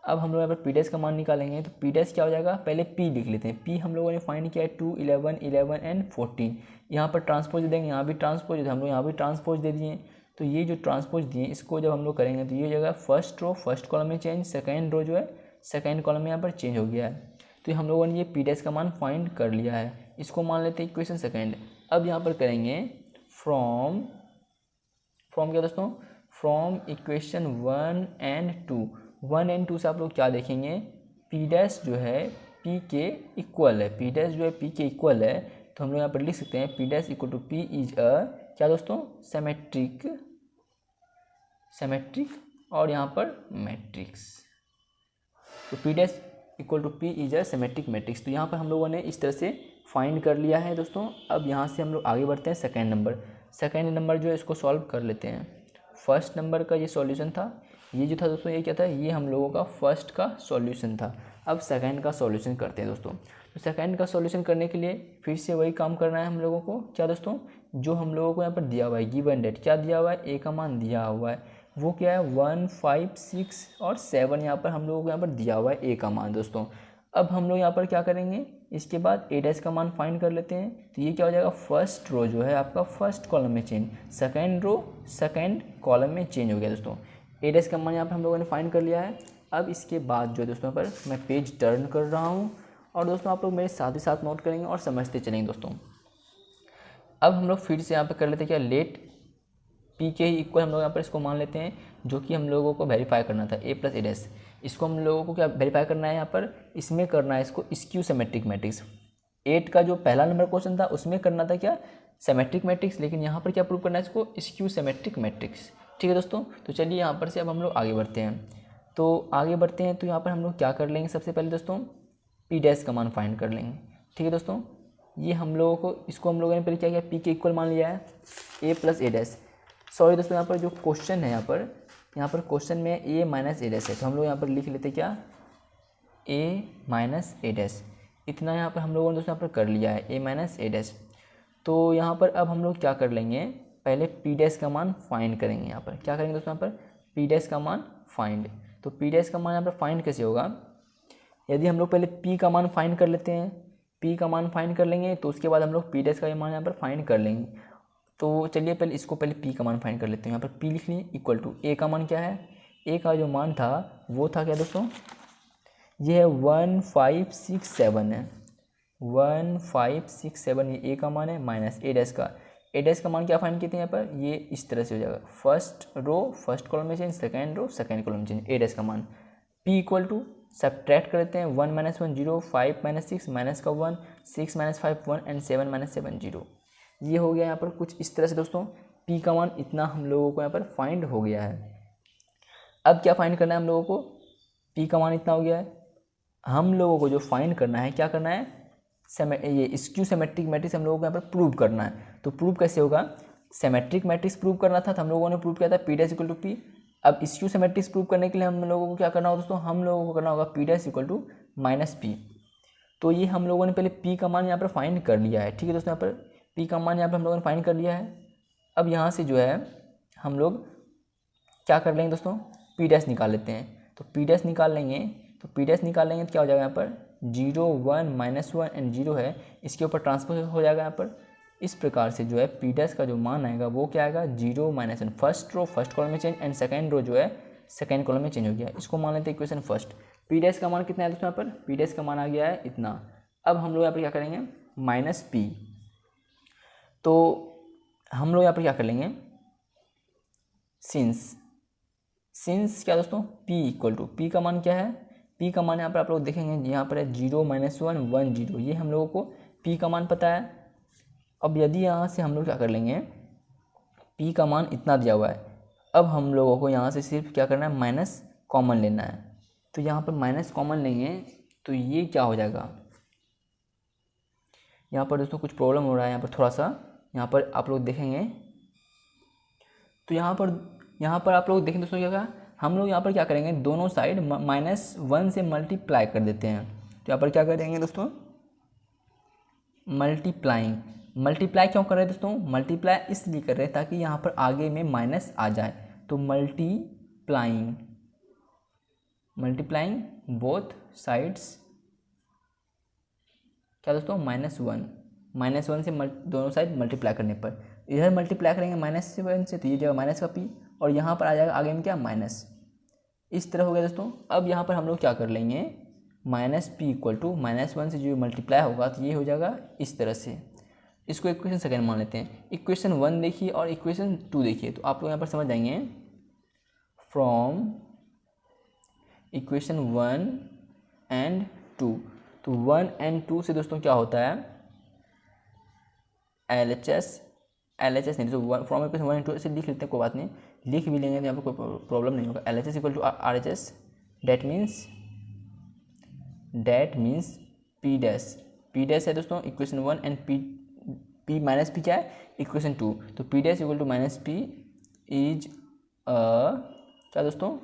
अब हम लोग यहाँ पर पी डैश का मान निकालेंगे, तो पी डैश क्या हो जाएगा, पहले पी लिख लेते हैं। पी हम लोगों ने फाइंड किया है 2 11 11 एंड 14, यहाँ पर ट्रांसपोज दे देंगे, यहाँ भी ट्रांसपोज, हम लोग यहाँ भी ट्रांसपोज दे दिए। तो ये जो ट्रांसपोज दिए इसको जब हम लोग करेंगे तो ये हो जाएगा फर्स्ट रो फर्स्ट कॉलम में चेंज, सेकेंड रो जो है सेकेंड कॉलम में यहाँ पर चेंज हो गया है। तो हम लोगों ने ये पी डैश का मान फाइंड कर लिया है, इसको मान लेते हैं इक्वेशन सेकेंड। अब यहाँ पर करेंगे फ्रॉम क्या दोस्तों, फ्रॉम इक्वेशन 1 एंड 2। 1 एंड 2 से आप लोग क्या देखेंगे, पी डैश जो है पी के इक्वल है, पी डैश जो है पी के इक्वल है, तो हम लोग यहाँ पर लिख सकते हैं P dash equal to P is a क्या दोस्तों, सेमेट्रिक और यहाँ पर मैट्रिक्स। तो P dash equal to P is a symmetric matrix. तो यहाँ पर हम लोगों ने इस तरह से फाइंड कर लिया है दोस्तों। अब यहाँ से हम लोग आगे बढ़ते हैं सेकेंड नंबर जो है इसको सॉल्व कर लेते हैं। फर्स्ट नंबर का ये सॉल्यूशन था, ये जो था दोस्तों ये क्या था, ये हम लोगों का फर्स्ट का सॉल्यूशन था। अब सेकंड का सॉल्यूशन करते हैं दोस्तों। तो सेकंड का सॉल्यूशन करने के लिए फिर से वही काम करना है हम लोगों को, क्या दोस्तों, जो हम लोगों को यहाँ पर दिया हुआ है गिवन डेट, क्या दिया हुआ है, ए का मान दिया हुआ है, वो क्या है 1 5 6 और 7, यहाँ पर हम लोगों को यहाँ पर दिया हुआ है ए का मान दोस्तों। अब हम लोग यहाँ पर क्या करेंगे, इसके बाद ए डैश का मान फाइंड कर लेते हैं। तो ये क्या हो जाएगा, फर्स्ट रो जो है आपका फर्स्ट कॉलम में change, second row second column में चेंज हो गया दोस्तों। ए डैश का मान यहाँ पर हम लोगों ने फाइंड कर लिया है। अब इसके बाद जो है दोस्तों पर मैं पेज टर्न कर रहा हूँ, और दोस्तों आप लोग मेरे साथ ही साथ नोट करेंगे और समझते चलेंगे दोस्तों। अब हम लोग फिर से यहाँ पर कर लेते हैं क्या, लेट पी के ही इक्वल हम लोग यहाँ पर इसको मान लेते हैं, जो कि हम लोगों को वेरीफाई करना था ए प्लस ए डैश। इसको हम लोगों को क्या वेरीफाई करना है, यहाँ पर इसमें करना है इसको स्क्यू सिमेट्रिक मैट्रिक्स। 8 का जो पहला नंबर क्वेश्चन था उसमें करना था क्या, सिमेट्रिक मैट्रिक्स, लेकिन यहाँ पर क्या प्रूव करना है इसको, स्क्यू सिमेट्रिक मैट्रिक्स। ठीक है दोस्तों, तो चलिए यहाँ पर से अब हम लोग आगे बढ़ते हैं। तो यहाँ पर हम लोग क्या कर लेंगे, सबसे पहले दोस्तों पी डैश का मान फाइंड कर लेंगे। ठीक है दोस्तों, ये हम लोगों को इसको हम लोगों ने पहले क्या किया, पी के इक्वल मान लिया है A plus A dash. Sorry दोस्तों, यहाँ पर जो क्वेश्चन है यहाँ पर क्वेश्चन में ए माइनस ए डैश है, तो हम लोग यहाँ पर लिख लेते क्या, ए माइनस ए डैश। इतना यहाँ पर हम लोगों ने दोस्तों यहाँ पर कर लिया है ए माइनस ए डैश। तो यहाँ पर अब हम लोग क्या कर लेंगे, पहले पी डैश का मान फाइंड करेंगे। यहाँ पर क्या करेंगे दोस्तों, यहाँ पर पी डैश का मान फाइंड। तो पी डैश का मान यहाँ पर फाइंड कैसे होगा, यदि हम लोग पहले पी का मान फाइंड कर लेते हैं, पी का मान फाइंड कर लेंगे, तो उसके बाद हम लोग पी डैश का मान यहाँ पर फाइंड कर लेंगे। तो चलिए पहले पी का मान फाइंड कर लेते हैं। यहाँ पर पी लिख लिए इक्वल टू ए का मान क्या है, ए का जो मान था वो था क्या दोस्तों, ये है 1 5 6 7 है, 1 5 6 7 ये ए का मान है, माइनस ए डैश का मान क्या फाइंड किए थे यहाँ पर, ये इस तरह से हो जाएगा, फर्स्ट रो फर्स्ट कॉलम में change, second row second column में चेंज, ए डैश का मान। पी इक्वल टू सब्ट्रैक्ट कर लेते हैं, 1 - 1 0, 5 - 6 माइनस का 1, 6 - 5 1 एंड 7 - 7 0। ये हो गया यहाँ पर कुछ इस तरह से दोस्तों, पी का मान इतना हम लोगों को यहाँ पर फाइंड हो गया है। अब क्या फाइंड करना है हम लोगों को, पी का मान इतना हो गया है, हम लोगों को जो फाइंड करना है, क्या करना है, ये स्क्यू सिमेट्रिक मैट्रिक्स हम लोगों को यहाँ पर प्रूव करना है। तो प्रूव कैसे होगा, सिमेट्रिक मैट्रिक्स प्रूव करना था, तो हम लोगों ने प्रूव किया था P dash equal to P. अब स्क्यू सिमेट्रिक्स प्रूव करने के लिए हम लोगों को क्या करना होगा दोस्तों, हम लोगों को करना होगा P dash equal to minus P. तो ये हम लोगों ने पहले पी का मान यहाँ पर फाइंड कर लिया है। ठीक है दोस्तों, यहाँ पर पी का मान यहाँ पर हम लोगों ने फाइंड कर लिया है। अब यहाँ से जो है हम लोग क्या कर लेंगे दोस्तों, पी डैश निकाल लेते हैं। तो पी डैश निकाल लेंगे, तो क्या हो जाएगा यहाँ पर 0 1 -1 एंड 0 है, इसके ऊपर ट्रांसफर हो जाएगा यहाँ पर। इस प्रकार से जो है पी डैश का जो मान आएगा वो क्या आएगा, 0 - 1, फर्स्ट रो फर्स्ट कॉलम में चेंज एंड सेकेंड रो जो है सेकेंड कॉलम में चेंज हो गया। इसको मान लेते हैं इक्वेशन फर्स्ट। पी डैश का मान कितना है दोस्तों, यहाँ पर पी डैश का मान आ गया है इतना। अब हम लोग यहाँ पर क्या करेंगे, माइनस पी। तो हम लोग यहाँ पर क्या कर लेंगे, सिंस क्या दोस्तों, p इक्वल टू पी का मान क्या है, p का मान यहाँ पर आप लोग देखेंगे यहाँ पर है 0 - 1 1 0, ये हम लोगों को p का मान पता है। अब यदि यहाँ से हम लोग क्या कर लेंगे, p का मान इतना दिया हुआ है, अब हम लोगों को यहाँ से सिर्फ क्या करना है, माइनस कॉमन लेना है। तो यहाँ पर माइनस कॉमन लेंगे तो ये क्या हो जाएगा, यहाँ पर दोस्तों कुछ प्रॉब्लम हो रहा है यहाँ पर थोड़ा सा, यहाँ पर आप लोग देखेंगे तो यहाँ पर आप लोग देखें दोस्तों क्या होगा, हम लोग यहाँ पर क्या करेंगे, दोनों साइड -1 से मल्टीप्लाई कर देते हैं। तो यहाँ पर क्या करेंगे दोस्तों, मल्टीप्लाई क्यों कर रहे हैं दोस्तों, मल्टीप्लाई इसलिए कर रहे हैं ताकि यहाँ पर आगे में माइनस आ जाए। तो मल्टीप्लाइंग बोथ साइड्स क्या दोस्तों, -1 से दोनों साइड मल्टीप्लाई करने पर, इधर मल्टीप्लाई करेंगे -1 से तो ये जाएगा माइनस का p, और यहाँ पर आ जाएगा आगे में क्या, माइनस। इस तरह हो गया दोस्तों। अब यहाँ पर हम लोग क्या कर लेंगे, -p = -1 से जो मल्टीप्लाई होगा तो ये हो जाएगा इस तरह से। इसको इक्वेशन सेकेंड मान लेते हैं। इक्वेशन 1 देखिए और इक्वेशन 2 देखिए, तो आप लोग यहाँ पर समझ जाएंगे। फ्रॉम इक्वेशन 1 एंड 2, तो 1 एंड 2 से दोस्तों क्या होता है, LHS नहीं, तो फ्रॉम इक्वेशन 1 एंड 2 से लिख लेते हैं, कोई बात नहीं, लिख भी लेंगे तो यहाँ पर कोई प्रॉब्लम नहीं होगा। LHS = RHS, that means P dash है दोस्तों equation 1 and P minus P क्या है, इक्वेशन 2। तो P डैश = -P इज क्या दोस्तों,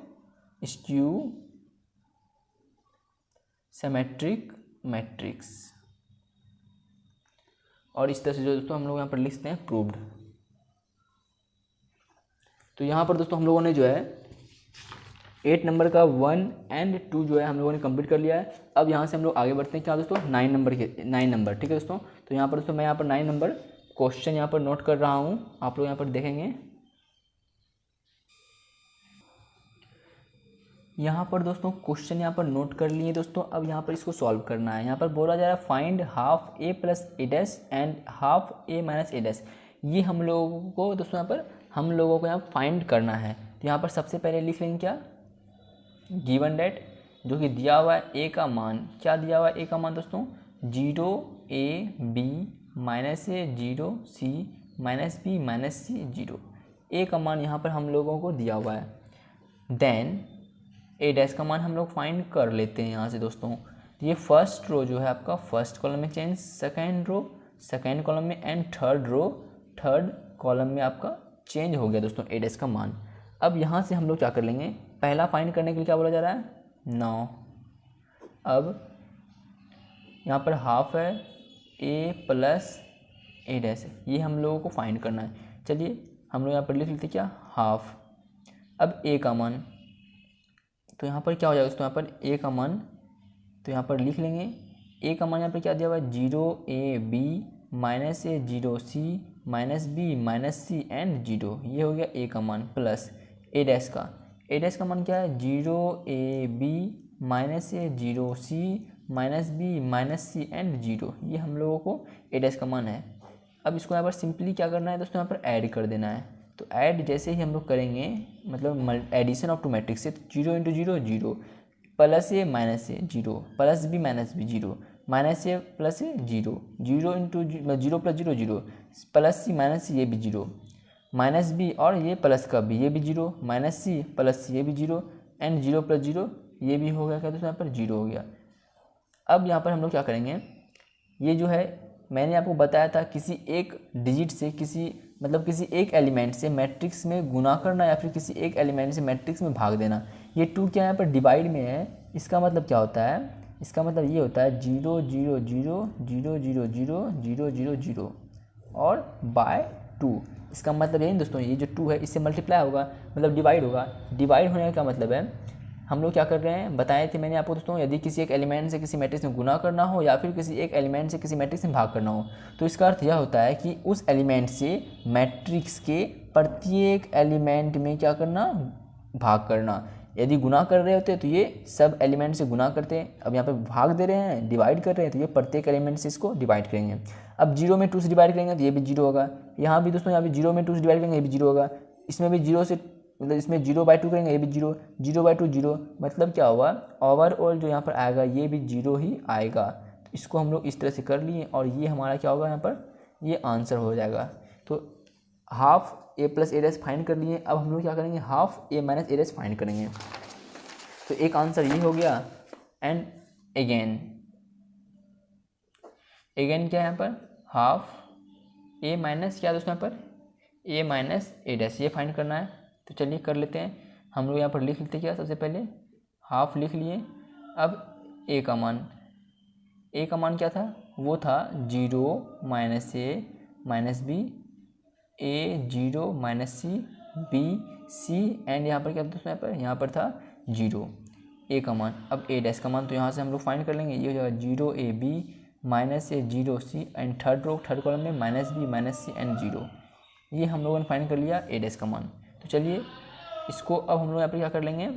स्क्यू सिमेट्रिक मैट्रिक्स। और इस तरह से जो दोस्तों हम लोग यहाँ पर लिखते हैं प्रूव्ड। तो यहाँ पर दोस्तों हम लोगों ने जो है 8 नंबर का 1 एंड 2 जो है हम लोगों ने कंप्लीट कर लिया है। अब यहाँ से हम लोग आगे बढ़ते हैं क्या दोस्तों, 9 नंबर, ठीक है दोस्तों। तो यहाँ पर दोस्तों मैं यहाँ पर 9 नंबर क्वेश्चन यहाँ पर नोट कर रहा हूँ, आप लोग यहाँ पर देखेंगे। यहाँ पर दोस्तों क्वेश्चन यहाँ पर नोट कर लिए दोस्तों। अब यहाँ पर इसको सॉल्व करना है। यहाँ पर बोला जा रहा है find half a + a' and half a - a'। ये हम लोगों को दोस्तों यहाँ पर यहाँ फाइंड करना है। तो यहाँ पर सबसे पहले लिख लेंगे क्या, गिवन डेट, जो कि दिया हुआ है a का मान, क्या दिया हुआ है a का मान दोस्तों, 0 a b -a 0 c -b -c 0। a का मान यहाँ पर हम लोगों को दिया हुआ है। देन a' का मान हम लोग फाइंड कर लेते हैं यहाँ से दोस्तों। ये फर्स्ट रो जो है आपका फर्स्ट कॉलम में change, second row second column में, and third row third column में आपका चेंज हो गया दोस्तों a' का मान। अब यहाँ से हम लोग क्या कर लेंगे, पहला फाइंड करने के लिए क्या बोला जा रहा है, 9। अब यहाँ पर हाफ है a + a', ये हम लोगों को फाइंड करना है। चलिए हम लोग यहाँ पर लिख लेते क्या, हाफ। अब a का मान, तो यहाँ पर क्या हो जाएगा दोस्तों, यहाँ पर a का मान, तो यहाँ पर लिख लेंगे a का मान यहाँ पर क्या दिया हुआ है, 0 a b -a 0 c -b -c and 0। ये हो गया a का मान, प्लस a' का मान क्या है, 0 a b -a 0 c -b -c and 0। ये हम लोगों को a' का मान है। अब इसको यहाँ पर सिंपली क्या करना है दोस्तों, यहाँ पर ऐड कर देना है। तो ऐड जैसे ही हम लोग करेंगे, मतलब एडिशन ऑफ टू मैट्रिक्स से, 0 × 0 0, plus a minus a 0, plus b minus b 0, minus a plus a 0, 0 × 0 + 0 0, plus c minus c ये भी 0, माइनस b और ये प्लस का b ये भी 0, माइनस c प्लस c ये भी 0, एंड 0 + 0 ये भी हो गया क्या दोस्तों, यहाँ पर 0 हो गया। अब यहाँ पर हम लोग क्या करेंगे, ये जो है मैंने आपको बताया था किसी एक डिजिट से, किसी एक एलिमेंट से मैट्रिक्स में गुना करना या फिर किसी एक एलिमेंट से मैट्रिक्स में भाग देना। ये 2 क्या यहाँ पर डिवाइड में है, इसका मतलब क्या होता है, इसका मतलब ये होता है 0 0 0 0 0 0 0 0 0 और बाय 2। इसका मतलब यही दोस्तों, ये जो 2 है इससे मल्टीप्लाई होगा, मतलब डिवाइड होगा। डिवाइड होने का मतलब है हम लोग क्या कर रहे हैं, बताए थे मैंने आपको दोस्तों, यदि किसी एक एलिमेंट से किसी मैट्रिक्स में गुना करना हो या फिर किसी एक एलिमेंट से किसी मैट्रिक्स में भाग करना हो, तो इसका अर्थ यह होता है कि उस एलिमेंट से मैट्रिक्स के प्रत्येक एलिमेंट में क्या करना, भाग करना। यदि गुना कर रहे होते तो ये सब एलिमेंट से गुना करते हैं, अब यहाँ पर भाग दे रहे हैं, डिवाइड कर रहे हैं, तो ये प्रत्येक एलिमेंट से इसको डिवाइड करेंगे। अब 0 में 2 से डिवाइड करेंगे तो ये भी 0 होगा। यहाँ भी दोस्तों, यहाँ भी 0 में 2 से डिवाइड करेंगे, ये भी 0 होगा। इसमें भी 0 से, मतलब इसमें 0/2 करेंगे, ये भी 0, 0/2 0, मतलब क्या हुआ, ओवरऑल जो यहाँ पर आएगा ये भी 0 ही आएगा। तो इसको हम लोग इस तरह से कर लिए और ये हमारा क्या होगा, यहाँ पर ये आंसर हो जाएगा। तो हाफ a + a' फाइंड कर लिए। अब हम लोग क्या करेंगे, हाफ a - a' फाइंड करेंगे। तो एक आंसर ये हो गया। एंड अगेन अगेन क्या है यहाँ पर हाफ ए माइनस क्या दोस्तों यहाँ पर ए माइनस ए डैश, ये फाइंड करना है। तो चलिए कर लेते हैं। हम लोग यहाँ पर लिख लेते हैं क्या, सबसे पहले हाफ लिख लिए। अब ए का मान क्या था, वो था 0 minus A minus B, A 0 minus C B C, and यहाँ पर क्या था दोस्तों, यहाँ पर था 0 ए का मान। अब ए डैश का मान तो यहाँ से हम लोग फाइंड कर लेंगे, ये हो जाएगा 0 A B minus A 0 C, and third column में minus B minus C and 0। ये हम लोगों ने फाइंड कर लिया ए डैश का मान। तो चलिए इसको अब हम लोग यहाँ पर क्या कर लेंगे,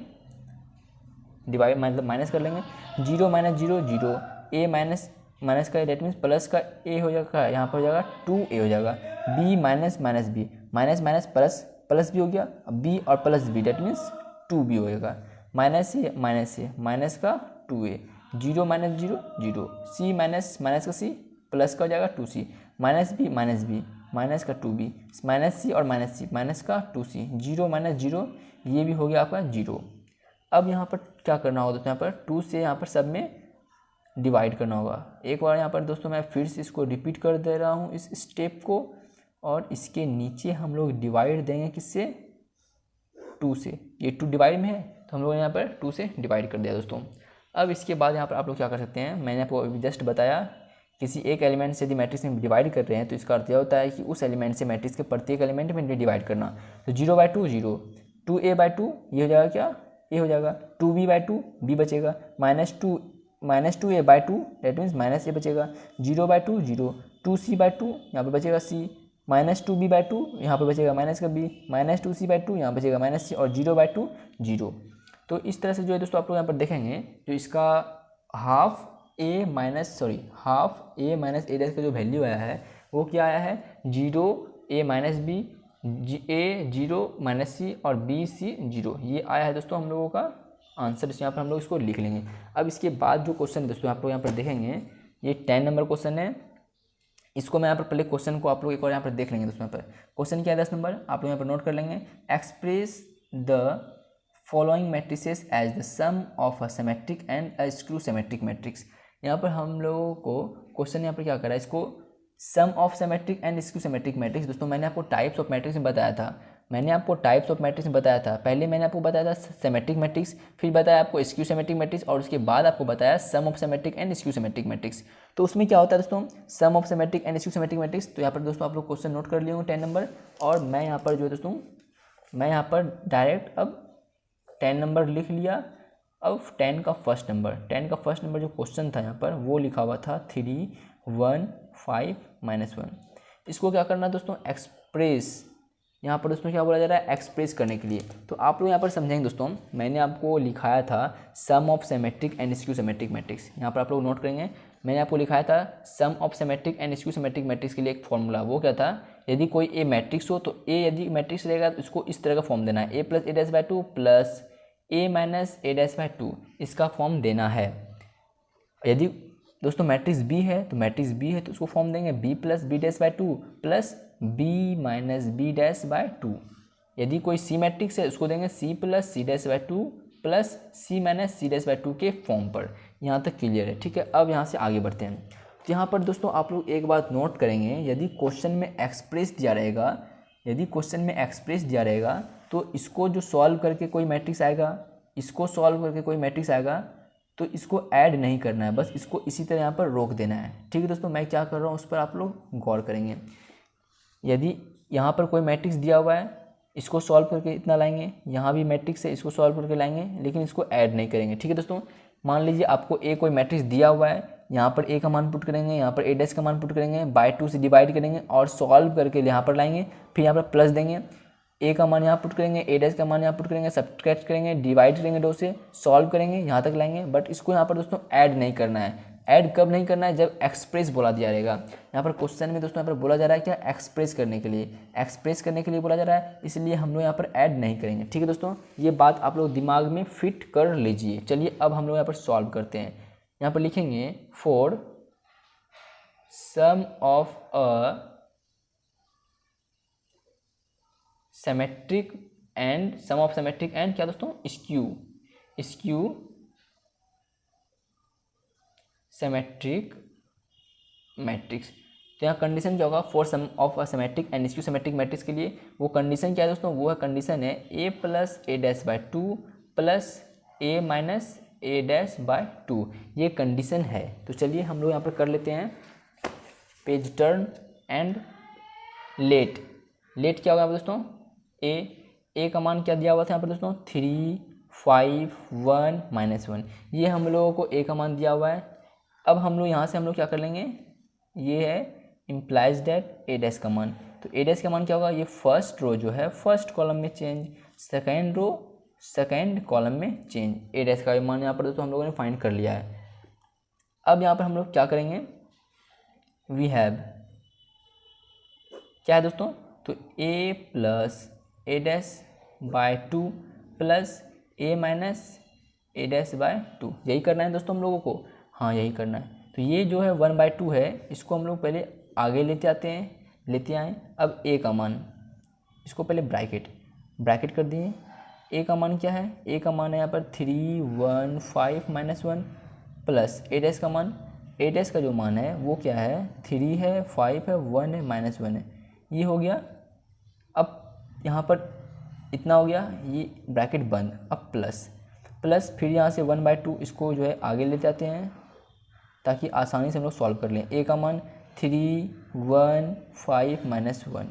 डिवाइड मतलब माइनस कर लेंगे। 0 माइनस 0 0, ए माइनस का डेट मीन्स प्लस का ए हो जाएगा, यहाँ पर हो जाएगा 2a हो जाएगा। b minus minus B, minus minus plus, plus भी हो गया, b और plus b that means 2b होएगा। माइनस माइनस का 2a, 0 माइनस 0 0, c माइनस का c, प्लस का हो जाएगा 2c, माइनस b माइनस का 2b, माइनस c और माइनस c, माइनस का 2c, 0 माइनस 0, ये भी हो गया आपका 0। अब यहाँ पर क्या करना होगा दोस्तों, यहाँ पर 2 से यहाँ पर सब में डिवाइड करना होगा। एक बार यहाँ पर दोस्तों मैं फिर से इसको रिपीट कर दे रहा हूँ इस स्टेप को, और इसके नीचे हम लोग डिवाइड देंगे किससे, 2 से। ये 2 डिवाइड में है तो हम लोग यहाँ पर 2 से डिवाइड कर दिया दोस्तों। अब इसके बाद यहाँ पर आप लोग क्या कर सकते हैं, मैंने आपको जस्ट बताया किसी एक एलिमेंट से यदि मैट्रिक्स में डिवाइड कर रहे हैं तो इसका अर्थ यह होता है कि उस एलिमेंट से मैट्रिक्स के प्रत्येक एलिमेंट में डिवाइड करना। तो 0/2 0, 2a/2 ये हो जाएगा क्या, ए हो जाएगा, 2b/2 b बचेगा, -2a/2 डेट मीन्स माइनस ए बचेगा, 0/2 0, 2c/2 यहाँ पर बचेगा c, -2b/2 यहाँ पर बचेगा माइनस का b, -2c/2 यहाँ बचेगा माइनस c, और 0/2 0। तो इस तरह से जो है दोस्तों आप लोग यहाँ पर देखेंगे जो इसका हाफ ए माइनस ए डैश का जो वैल्यू आया है वो क्या आया है, 0 a minus B, A 0 minus C और बी सी 0, ये आया है दोस्तों हम लोगों का आंसर। यहाँ पर हम लोग इसको लिख लेंगे। अब इसके बाद जो क्वेश्चन दोस्तों आप लोग यहाँ पर देखेंगे, ये 10 नंबर क्वेश्चन है। इसको मैं यहाँ पर पहले क्वेश्चन को आप लोग एक बार यहाँ पर देख लेंगे दोस्तों। यहाँ पर क्वेश्चन क्या है 10 नंबर, आप लोग यहाँ पर नोट कर लेंगे। Express the following matrices as the sum of a symmetric and a skew symmetric matrix. यहाँ पर हम लोगों को क्वेश्चन यहाँ पर क्या करा है, इसको sum of symmetric and skew symmetric matrix. दोस्तों मैंने आपको टाइप्स ऑफ मैट्रिक्स में बताया था, पहले मैंने आपको बताया था सिमेट्रिक मैट्रिक्स, फिर बताया आपको स्क्यू सिमेट्रिक मैट्रिक्स, और उसके बाद आपको बताया sum of symmetric and skew symmetric matrix. तो उसमें क्या होता है दोस्तों, sum of symmetric and skew symmetric matrix. तो यहाँ पर दोस्तों आप लोग क्वेश्चन नोट कर लिए होंगे 10 नंबर, और मैं यहाँ पर जो है दोस्तों मैं यहाँ पर डायरेक्ट अब 10 नंबर लिख लिया। अब 10 का फर्स्ट नंबर जो क्वेश्चन था यहाँ पर वो लिखा हुआ था 3 1 5 -1। इसको क्या करना है दोस्तों, एक्सप्रेस, यहाँ पर दोस्तों क्या बोला जा रहा है, एक्सप्रेस करने के लिए। तो आप लोग यहाँ पर समझेंगे दोस्तों, मैंने आपको लिखाया था sum of symmetric and skew symmetric matrix. यहाँ पर आप लोग नोट करेंगे, मैंने आपको लिखाया था sum of symmetric and skew symmetric matrix के लिए एक फॉर्मूला। वो क्या था, यदि कोई ए मैट्रिक्स हो तो ए यदि मैट्रिक्स रहेगा तो इसको इस तरह का फॉर्म देना है, a + a'/2 plus a - a'/2, इसका फॉर्म देना है। यदि दोस्तों मैट्रिक्स b है तो उसको फॉर्म देंगे b + b'/2 plus b - b'/2। यदि कोई c मैट्रिक्स है उसको देंगे c + c'/2 plus c - c'/2 के फॉर्म पर। यहाँ तक क्लियर है, ठीक है। अब यहाँ से आगे बढ़ते हैं। तो यहाँ पर दोस्तों आप लोग एक बात नोट करेंगे, यदि क्वेश्चन में एक्सप्रेस दिया रहेगा तो इसको जो सॉल्व करके कोई मैट्रिक्स आएगा, तो इसको ऐड नहीं करना है, बस इसको इसी तरह यहाँ पर रोक देना है। ठीक है दोस्तों, मैं क्या कर रहा हूँ उस पर आप लोग गौर करेंगे। यदि यहाँ पर कोई मैट्रिक्स दिया हुआ है, इसको सॉल्व करके इतना लाएंगे, यहाँ भी मैट्रिक्स है, इसको सॉल्व करके लाएंगे, लेकिन इसको ऐड नहीं करेंगे। ठीक है दोस्तों, मान लीजिए आपको ए कोई मैट्रिक्स दिया हुआ है, यहाँ पर ए का मान पुट करेंगे, यहाँ पर a' का मान पुट करेंगे, बाय 2 से डिवाइड करेंगे और सॉल्व करके यहाँ पर लाएंगे, फिर यहाँ पर प्लस देंगे, ए का मान यहाँ पुट करेंगे, a' का मान यहाँ पुट करेंगे, सब्ट्रैक्ट करेंगे, डिवाइड करेंगे 2 से, सॉल्व करेंगे, यहाँ तक लाएंगे। बट इसको यहाँ पर दोस्तों ऐड नहीं करना है। ऐड कब नहीं करना है, जब एक्सप्रेस बोला दिया रहेगा। यहाँ पर क्वेश्चन में दोस्तों यहाँ पर बोला जा रहा है क्या, एक्सप्रेस करने के लिए बोला जा रहा है, इसलिए हम लोग यहाँ पर ऐड नहीं करेंगे। ठीक है दोस्तों, ये बात आप लोग दिमाग में फिट कर लीजिए। चलिए अब हम लोग यहाँ पर सॉल्व करते हैं। यहाँ पर लिखेंगे for sum of a symmetric and क्या दोस्तों, स्क्यू सिमेट्रिक मैट्रिक्स। तो यहाँ कंडीशन क्या होगा for sum of a symmetric and skew symmetric matrix के लिए वो कंडीशन क्या है दोस्तों, वो है कंडीशन है a plus A dash by two plus A minus A dash by two, ये कंडीशन है। तो चलिए हम लोग यहाँ पर कर लेते हैं page turn and let. Let क्या होगा दोस्तों, ए का मान क्या दिया हुआ था यहाँ पर दोस्तों 3 5 1 -1, ये हम लोगों को ए का मान दिया हुआ है। अब हम लोग यहाँ से हम लोग क्या कर लेंगे, ये है इम्प्लाइज दैट ए डैश का मान। तो ए डैश का मान क्या होगा, ये फर्स्ट रो जो है फर्स्ट कॉलम में change, second row second column में चेंज। ए डैश का मान यहाँ पर दोस्तों हम लोगों ने फाइंड कर लिया है। अब यहाँ पर हम लोग क्या करेंगे, वी हैव क्या है दोस्तों, तो a plus A dash by two plus A minus A dash by two, यही करना है दोस्तों हम लोगों को। हाँ यही करना है। तो ये जो है 1/2 है, इसको हम लोग पहले आगे लेते आए। अब a का मान, इसको पहले ब्रैकेट कर दिए। a का मान क्या है, a का मान है यहाँ पर 3 1 5 -1 प्लस ए डैश का मान, ए डैश का जो मान है वो क्या है 3 है 5 है 1 है -1 है, ये हो गया। अब यहाँ पर इतना हो गया, ये ब्रैकेट बंद। अब प्लस फिर यहाँ से 1/2 इसको जो है आगे ले जाते हैं ताकि आसानी से हम लोग सॉल्व कर लें। ए का मान 3 1 5 -1,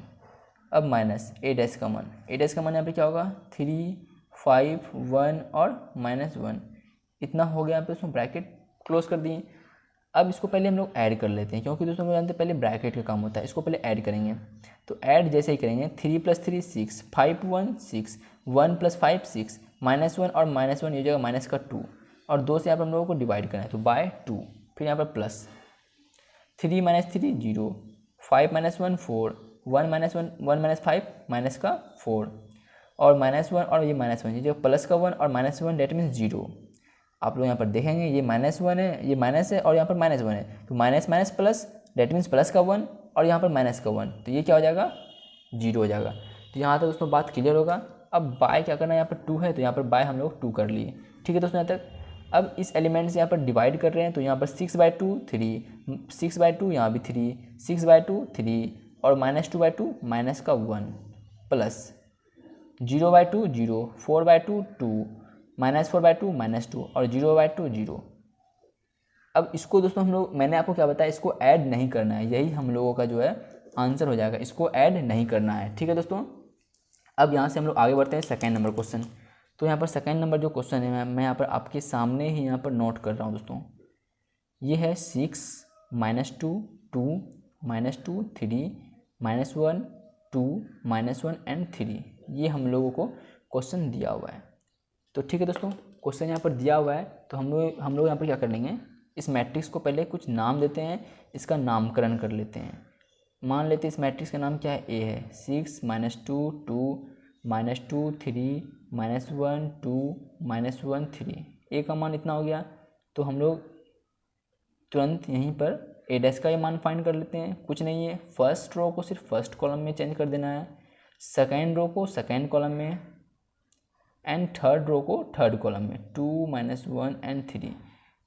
अब माइनस ए डैश का मान, यहाँ पे क्या होगा 3 5 1 और -1, इतना हो गया। यहाँ पे उसमें ब्रैकेट क्लोज कर दिए। अब इसको पहले हम लोग ऐड कर लेते हैं, क्योंकि दोस्तों हम जानते हैं पहले ब्रैकेट का काम होता है। इसको पहले ऐड करेंगे, तो ऐड जैसे ही करेंगे 3 + 3 6 5 1 6 1 + 5 6 -1 और -1 ये जगह माइनस का 2 और 2 से यहाँ पर हम लोगों को डिवाइड करना है, तो बाय 2। फिर यहाँ पर प्लस 3 - 3 0 5 -1 4 1 - 5 माइनस का 4 और -1 और ये -1 ये जो प्लस का 1 और -1 डेट मीन्स 0। आप लोग यहाँ पर देखेंगे ये -1 है, ये माइनस है और यहाँ पर -1 है, तो minus minus plus debt means plus का 1 और यहाँ पर माइनस का 1, तो ये क्या हो जाएगा 0 हो जाएगा। तो यहाँ तक दोस्तों बात क्लियर होगा। अब बाय क्या करना है, यहाँ पर 2 है तो यहाँ पर बाय हम लोग 2 कर लिए। ठीक है दोस्तों यहाँ तक। अब इस एलिमेंट से यहाँ पर डिवाइड कर रहे हैं, तो यहाँ पर 6/2 3 6/2 यहाँ भी 3 6/2 3 और -2/2 माइनस का 1 प्लस 0/2 0 4/2 2 -4/2 -2 और 0/2 0। अब इसको दोस्तों हम लोग, मैंने आपको क्या बताया, इसको ऐड नहीं करना है, यही हम लोगों का जो है आंसर हो जाएगा, इसको ऐड नहीं करना है। ठीक है दोस्तों। अब यहाँ से हम लोग आगे बढ़ते हैं सेकेंड नंबर क्वेश्चन। तो यहाँ पर सेकेंड नंबर जो क्वेश्चन है मैं यहाँ पर आपके सामने ही यहाँ पर नोट कर रहा हूँ दोस्तों। ये है 6 -2 2 -2 3 -1 2 -1 एंड 3, ये हम लोगों को क्वेश्चन दिया हुआ है। तो ठीक है दोस्तों, क्वेश्चन यहाँ पर दिया हुआ है, तो हम लोग यहाँ पर क्या कर लेंगे, इस मैट्रिक्स को पहले कुछ नाम देते हैं, इसका नामकरण कर लेते हैं। मान लेते हैं इस मैट्रिक्स का नाम क्या है, ए है। 6 -2 2 -2 3 -1 2 -1 3, ए का मान इतना हो गया। तो हम लोग तुरंत यहीं पर ए डैश का ये मान फाइंड कर लेते हैं। कुछ नहीं है, फर्स्ट रो को सिर्फ फर्स्ट कॉलम में चेंज कर देना है, सेकेंड रो को सेकेंड कॉलम में एंड थर्ड रो को थर्ड कॉलम में 2 -1 एंड 3।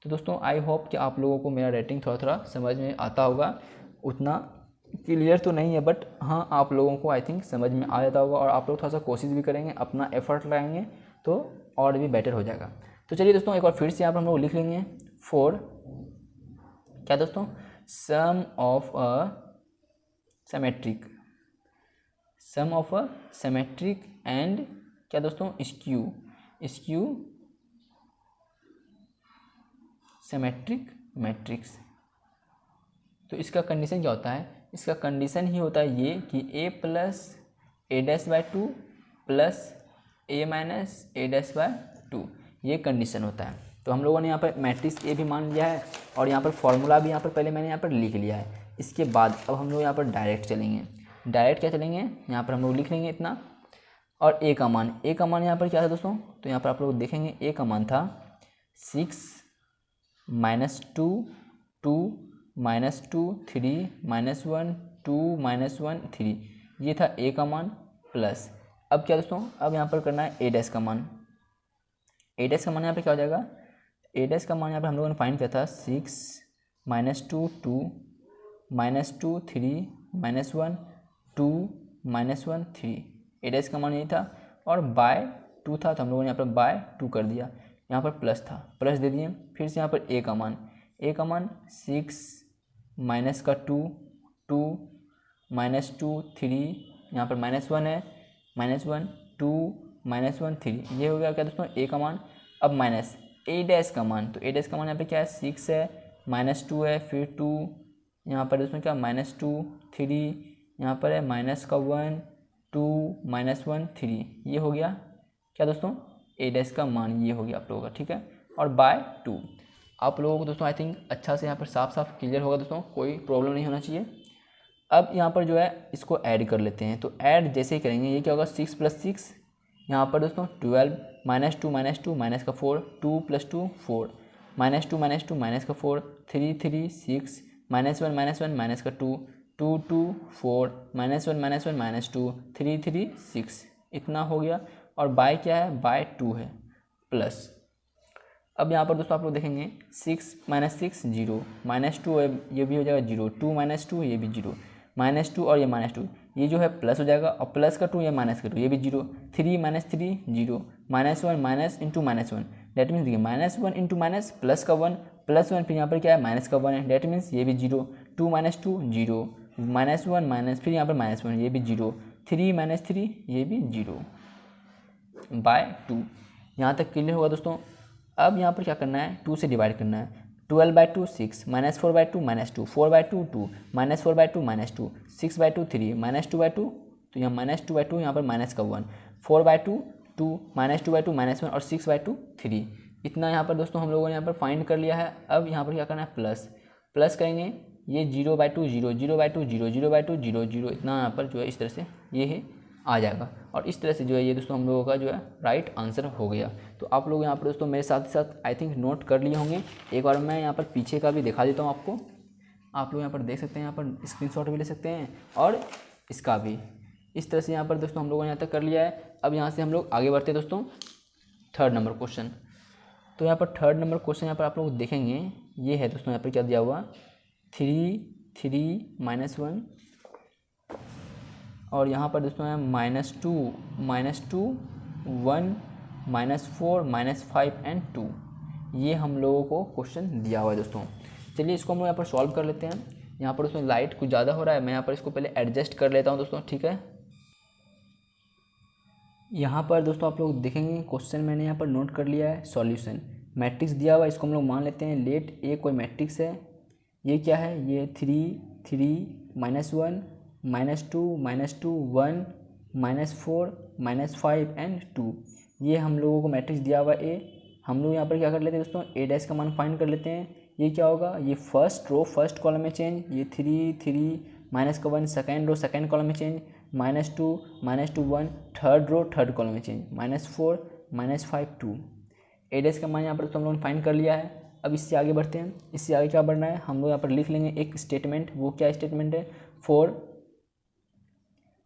तो दोस्तों आई होप कि आप लोगों को मेरा रेटिंग थोड़ा थोड़ा समझ में आता होगा, उतना क्लियर तो नहीं है बट हाँ आप लोगों को आई थिंक समझ में आ जाता होगा, और आप लोग थोड़ा सा कोशिश भी करेंगे, अपना एफर्ट लगाएंगे तो और भी बेटर हो जाएगा। तो चलिए दोस्तों एक बार फिर से यहाँ पर हम लोग लिख लेंगे फॉर क्या दोस्तों, sum of a symmetric and क्या दोस्तों स्क्यू सिमेट्रिक मैट्रिक्स। तो इसका कंडीशन क्या होता है, इसका कंडीशन ही होता है ये कि a plus A dash by 2 plus A minus A dash by 2, ये कंडीशन होता है। तो हम लोगों ने यहाँ पर मैट्रिक्स ए भी मान लिया है और यहाँ पर फॉर्मूला भी यहाँ पर पहले मैंने यहाँ पर लिख लिया है। इसके बाद अब हम लोग यहाँ पर डायरेक्ट क्या चलेंगे, यहाँ पर हम लोग लिख लेंगे इतना। और ए का मान यहाँ पर क्या था दोस्तों, तो यहाँ पर आप लोग देखेंगे ए का मान था 6 -2 2 -2 3 -1 2 -1 3, ये था ए का मान प्लस। अब क्या दोस्तों, अब यहाँ पर करना है ए डैश का मान। यहाँ पर क्या हो जाएगा, ए डैश का मान यहाँ पर हम लोगों ने फाइंड किया था 6 -2 2 -2 3 -1 2 -1 3। ए डैश का मान यही था और बाय 2 था तो हम लोगों ने यहाँ पर बाय 2 कर दिया। यहाँ पर प्लस था, प्लस दे दिए। फिर से यहाँ पर ए का मान 6 माइनस का 2 2 -2 3, यहाँ पर -1 है, -1 2 -1 3, ये हो गया क्या दोस्तों ए का मान। अब माइनस ए डैश का मान, तो ए डैश का मान यहाँ पे क्या है 6 है, -2 है, फिर 2, यहाँ पर दोस्तों क्या -2 3, यहाँ पर है -1 2 -1 3, ये हो गया क्या दोस्तों ए डैश का मान, ये हो गया आप लोगों का, ठीक है। और बाय 2 आप लोगों को दोस्तों आई थिंक अच्छा से यहाँ पर साफ साफ क्लियर होगा दोस्तों, कोई प्रॉब्लम नहीं होना चाहिए। अब यहाँ पर जो है इसको ऐड कर लेते हैं, तो ऐड जैसे ही करेंगे ये क्या होगा 6 + 6, यहाँ पर दोस्तों 12 -2 -2 माइनस का 4 2 + 2 4 -2 -2 माइनस का 4 3 3 6 -1 -1 माइनस का 2 2 2 4 -1 -1 -2 3 3 6, इतना हो गया। और बाय क्या है, बाय 2 है प्लस। अब यहाँ पर दोस्तों आप लोग देखेंगे 6 - 6 0 -2 है, ये भी हो जाएगा 0 2 -2 ये भी 0 -2 और ये -2 ये जो है प्लस हो जाएगा, और प्लस का 2 ये माइनस का 2 ये भी 0 3 -3 0 -1 माइनस इंटू -1, डेट मीन्स देखिए -1 इंटू माइनस प्लस का 1 +1, फिर यहाँ पर क्या है माइनस का 1 है, डेट मीन्स ये भी 0 2 -2 0 -1 माइनस फिर यहाँ पर -1 ये भी 0 3 -3 ये भी 0 बाय 2। यहाँ तक क्लियर होगा दोस्तों। अब यहाँ पर क्या करना है 2 से डिवाइड करना है, 12/2 6 -4/2 -2 4/2 2 -4/2 -2 6/2 3 -2/2, तो यहाँ -2/2 यहाँ पर माइनस का 1 4/2 2 -2/2 -1 और 6/2 3, इतना यहाँ पर दोस्तों हम लोगों ने यहाँ पर फाइंड कर लिया है। अब यहाँ पर क्या करना है प्लस करेंगे, ये 0/2 0 0/2 0 0/2 0 0, इतना यहाँ पर जो है इस तरह से ये है आ जाएगा। और इस तरह से जो है ये दोस्तों हम लोगों का जो है राइट आंसर हो गया। तो आप लोग यहाँ पर दोस्तों मेरे साथ ही साथ आई थिंक नोट कर लिए होंगे। एक बार मैं यहाँ पर पीछे का भी दिखा देता हूँ आपको, आप लोग यहाँ पर देख सकते हैं, यहाँ पर स्क्रीनशॉट भी ले सकते हैं और इसका भी। इस तरह से यहाँ पर दोस्तों हम लोगों ने यहाँ तक कर लिया है। अब यहाँ से हम लोग आगे बढ़ते हैं दोस्तों 3rd नंबर क्वेश्चन। तो यहाँ पर 3rd नंबर क्वेश्चन यहाँ पर आप लोग देखेंगे, ये है दोस्तों यहाँ पर क्या दिया हुआ 3 3 -1 और यहाँ पर दोस्तों है -2 1 -4 -5 एंड 2, ये हम लोगों को क्वेश्चन दिया हुआ है दोस्तों। चलिए इसको हम लोग यहाँ पर सॉल्व कर लेते हैं। यहाँ पर उसमें लाइट कुछ ज़्यादा हो रहा है, मैं यहाँ पर इसको पहले एडजस्ट कर लेता हूँ दोस्तों, ठीक है। यहाँ पर दोस्तों आप लोग देखेंगे क्वेश्चन मैंने यहाँ पर नोट कर लिया है। सॉल्यूशन मैट्रिक्स दिया हुआ है, इसको हम लोग मान लेते हैं लेट ए कोई मैट्रिक्स है। ये क्या है, ये 3 3 -1 -2 -2 1 -4 -5 एंड 2, ये हम लोगों को मैट्रिक्स दिया हुआ ए। हम लोग यहाँ पर क्या कर लेते हैं दोस्तों, ए डैश का मान फाइंड कर लेते हैं। ये क्या होगा, ये फर्स्ट रो फर्स्ट कॉलम में चेंज, ये 3 3 माइनस का 1 सेकेंड रो सेकेंड कॉलम में change, -2 1 third row third column में चेंज, -4 -5 2। ए डैश का मान यहाँ पर दोस्तों हम लोगों ने फाइंड कर लिया है। अब इससे आगे बढ़ते हैं। इससे आगे क्या बढ़ना है, हम लोग यहाँ पर लिख लेंगे एक स्टेटमेंट। वो क्या स्टेटमेंट है, for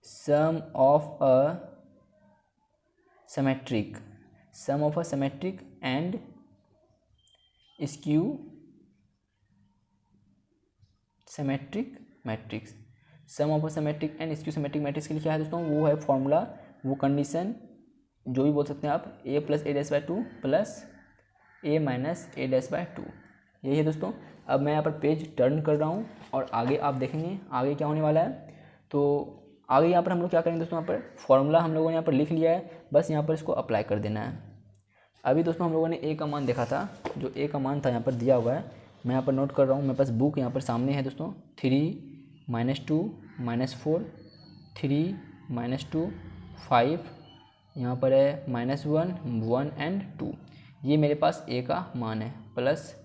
sum of a symmetric and skew symmetric matrix. Sum of a symmetric and skew symmetric matrix के लिए क्या है दोस्तों, वो है फॉर्मूला, वो कंडीशन जो भी बोल सकते हैं आप, a + a'/2 plus a - a'/2, यही है दोस्तों। अब मैं यहाँ पर पेज टर्न कर रहा हूँ और आगे आप देखेंगे आगे क्या होने वाला है। तो आगे यहाँ पर हम लोग क्या करेंगे दोस्तों, यहाँ पर फॉर्मूला हम लोगों ने यहाँ पर लिख लिया है, बस यहाँ पर इसको अप्लाई कर देना है। अभी दोस्तों हम लोगों ने ए का मान देखा था, जो ए का मान था यहाँ पर दिया हुआ है, मैं यहाँ पर नोट कर रहा हूँ, मेरे पास बुक यहाँ पर सामने है दोस्तों। 3 -2 -4 3 -2 5, यहाँ पर है -1 1 एंड 2, ये मेरे पास ए का मान है प्लस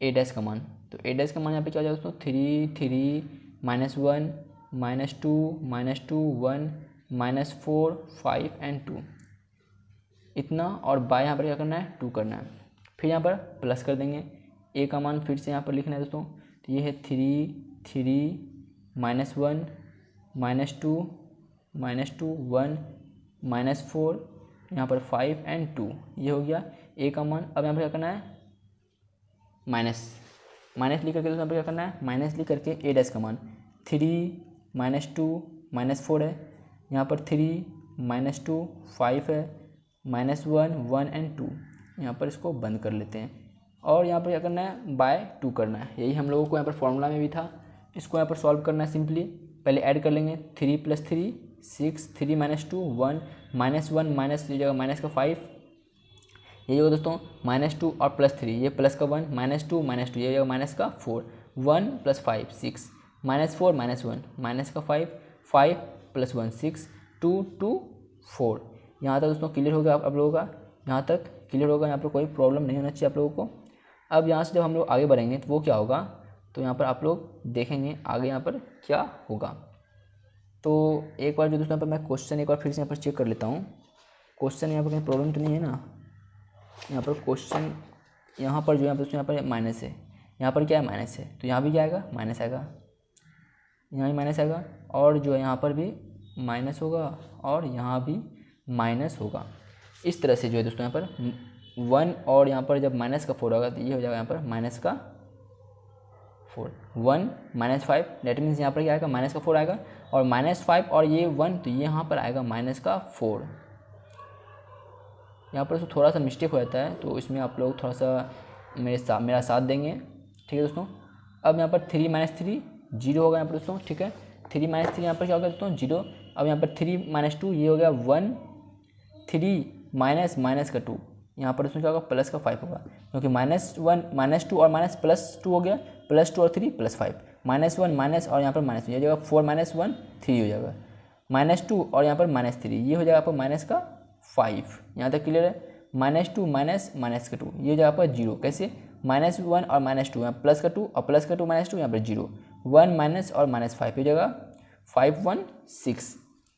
ए डैश का मान। तो ए डैश का मान यहाँ पे क्या हो जाएगा दोस्तों, 3 3 -1 -2 1 -4 5 एंड 2, इतना। और बाय यहाँ पर क्या करना है, 2 करना है, फिर यहाँ पर प्लस कर देंगे। ए का मान फिर से यहाँ पर लिखना है दोस्तों, तो ये है 3 3 -1 -2 1 -4 यहाँ पर 5 एंड 2, ये हो गया ए का मान। अब यहाँ पर क्या करना है, माइनस लिख करके दोस्तों यहाँ पर क्या करना है, माइनस लिख करके ए डैश का मान 3 -2 -4 है, यहाँ पर 3 -2 5 है, -1 1 and 2, यहाँ पर इसको बंद कर लेते हैं और यहाँ पर क्या करना है, बाय 2 करना है। यही हम लोगों को यहाँ पर फॉर्मूला में भी था। इसको यहाँ पर सॉल्व करना है। सिंपली पहले ऐड कर लेंगे, 3 + 3 6, 3 - 2 1, -1 माइनस ये जगह माइनस का 5, यही होगा दोस्तों -2 और +3, ये प्लस का 1 -2 -2, ये जगह माइनस का 4, 1 + 5 6, -4 -1 माइनस का 5, 5 + 1 6, 2 2 4। यहाँ तक दोस्तों क्लियर होगा आप लोगों का, यहाँ तक क्लियर होगा, यहाँ पर कोई प्रॉब्लम नहीं होना चाहिए आप लोगों को। अब यहाँ से जब हम लोग आगे बढ़ेंगे तो वो क्या होगा, तो यहाँ पर आप लोग देखेंगे आगे यहाँ पर क्या होगा। तो एक बार जो दोस्तों यहाँ पर मैं क्वेश्चन एक बार फिर से यहाँ पर चेक कर लेता हूँ। क्वेश्चन यहाँ पर कहीं प्रॉब्लम तो नहीं है ना, यहाँ पर क्वेश्चन यहाँ पर जो यहाँ पर दोस्तों यहाँ पर माइनस है, यहाँ पर क्या है, माइनस है, तो यहाँ भी क्या आएगा, माइनस आएगा, यहाँ भी माइनस आएगा और जो है यहाँ पर भी माइनस होगा और यहाँ भी माइनस होगा। इस तरह से जो है दोस्तों यहाँ पर 1 और यहाँ पर जब माइनस का 4 होगा तो ये हो जाएगा यहाँ पर माइनस का 4, 1 -5, डेट मीन्स यहाँ पर क्या आएगा, माइनस का 4 आएगा और -5 और ये 1 तो ये यहाँ पर आएगा माइनस का 4। यहाँ पर तो थोड़ा सा मिस्टेक हो जाता है, तो इसमें आप लोग थोड़ा सा मेरा साथ देंगे, ठीक है दोस्तों। अब यहाँ पर 3 - 3 0 होगा यहाँ पर दोस्तों, ठीक है। 3 - 3 यहाँ पर क्या होगा दोस्तों, 0। अब यहाँ पर 3 - 2 ये हो गया 1, 3 माइनस का 2, यहाँ पर उसमें क्या होगा, प्लस का 5 होगा, क्योंकि -1 -2 और +2 हो गया, +2 और 3 +5, -1 माइनस और यहाँ पर माइनस, ये हो जाएगा 4 - 1 3 हो जाएगा, -2 और यहाँ पर -3, ये हो जाएगा आपको माइनस का 5। यहाँ तक क्लियर है। -2 माइनस का 2 ये हो जाएगा आपका 0। कैसे, -1 और -2, यहाँ प्लस का 2 और प्लस का 2 -2, यहाँ पर 0, 1 माइनस और -5 हो जाएगा 5 1 6।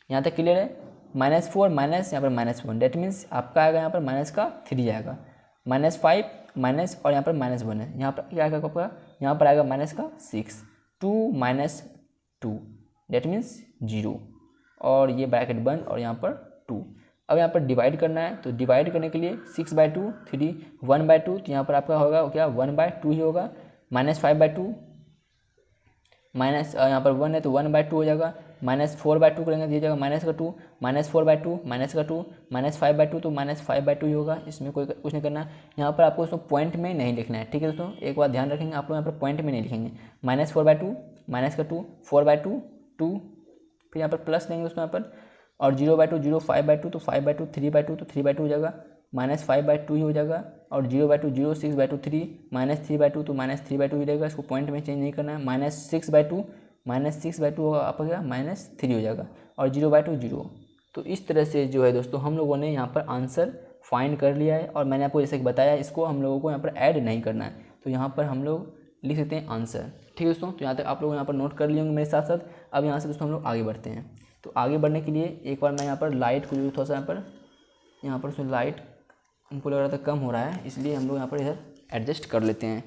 यहाँ तक क्लियर है। -4 माइनस यहाँ पर -1, डेट मीन्स आपका आएगा यहाँ पर माइनस का 3 आएगा, -5 माइनस और यहाँ पर -1 है, यहाँ पर क्या आएगा आपका, यहाँ पर आएगा माइनस का 6, 2 - 2 डेट मीन्स 0 और ये ब्रैकेट बंद और यहाँ पर 2। अब यहाँ पर डिवाइड करना है, तो डिवाइड करने के लिए 6/2 3 1/2, तो यहाँ पर आपका होगा क्या, 1/2 ही होगा, -5/2 माइनस यहाँ पर 1 है तो 1/2 हो जाएगा, -4/2 करेंगे तो ये जाएगा माइनस का 2, -4/2 माइनस का 2, -5/2 तो -5/2 ही होगा। इसमें कोई कुछ नहीं करना। यहाँ पर आपको दोस्तों पॉइंट में नहीं लिखना है, ठीक है दोस्तों, एक बात ध्यान रखेंगे आप लोग, यहाँ पर पॉइंट में नहीं लिखेंगे। -4/2 माइनस का 2, 4/2 2, फिर यहाँ पर प्लस देंगे दोस्तों यहाँ पर, और 0/2 0, 5/2 तो 5/2, 3/2 तो 3/2 हो जाएगा, -5/2 ही हो जाएगा, और 0/2 0, 6/2 3, -3/2 तो -3/2 ही रहेगा। इसको पॉइंट में चेंज नहीं करना है। -6/2 होगा आपका क्या, -3 हो जाएगा, और 0/2 0। तो इस तरह से जो है दोस्तों हम लोगों ने यहाँ पर आंसर फाइंड कर लिया है, और मैंने आपको जैसे कि बताया इसको हम लोगों को यहाँ पर ऐड नहीं करना है, तो यहाँ पर हम लोग लिख सकते हैं आंसर, ठीक है दोस्तों। तो यहाँ तक आप लोग यहाँ पर नोट कर लिए होंगे मेरे साथ साथ। अब यहाँ से दोस्तों हम लोग आगे बढ़ते हैं। तो आगे बढ़ने के लिए एक बार मैं यहाँ पर लाइट को जो थोड़ा सा यहाँ पर उसमें लाइट हमको लग रहा था कम हो रहा है, इसलिए हम लोग यहाँ पर इधर एडजस्ट कर लेते हैं,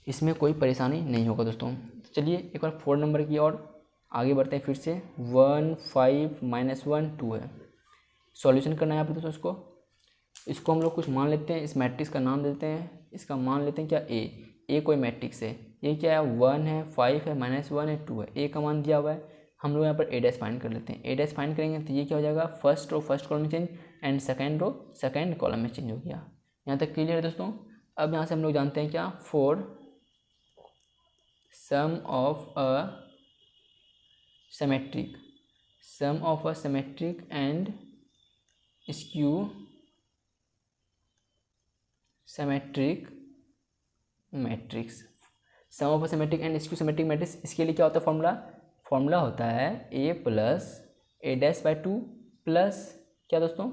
इसमें कोई परेशानी नहीं होगा दोस्तों। चलिए एक बार 4 नंबर की ओर आगे बढ़ते हैं फिर से। 1 5 -1 2 है, सॉल्यूशन करना है यहाँ पर दोस्तों। इसको हम लोग कुछ मान लेते हैं, इस मैट्रिक्स का नाम देते हैं, इसका मान लेते हैं क्या, ए कोई मैट्रिक्स है, ये क्या है, 1 है 5 है -1 है 2 है, ए का मान दिया हुआ है। हम लोग यहाँ पर ए डैश फाइंड कर लेते हैं। ए डैश फाइंड करेंगे तो ये क्या हो जाएगा, फर्स्ट रो फर्स्ट कॉलम में change and second row second column में चेंज हो गया। यहाँ तक क्लियर है दोस्तों। अब यहाँ से हम लोग जानते हैं क्या, for sum of a symmetric and skew symmetric matrix, sum of a symmetric and skew symmetric matrix, इसके लिए क्या होता है फॉर्मूला होता है a प्लस a'/2 प्लस क्या दोस्तों,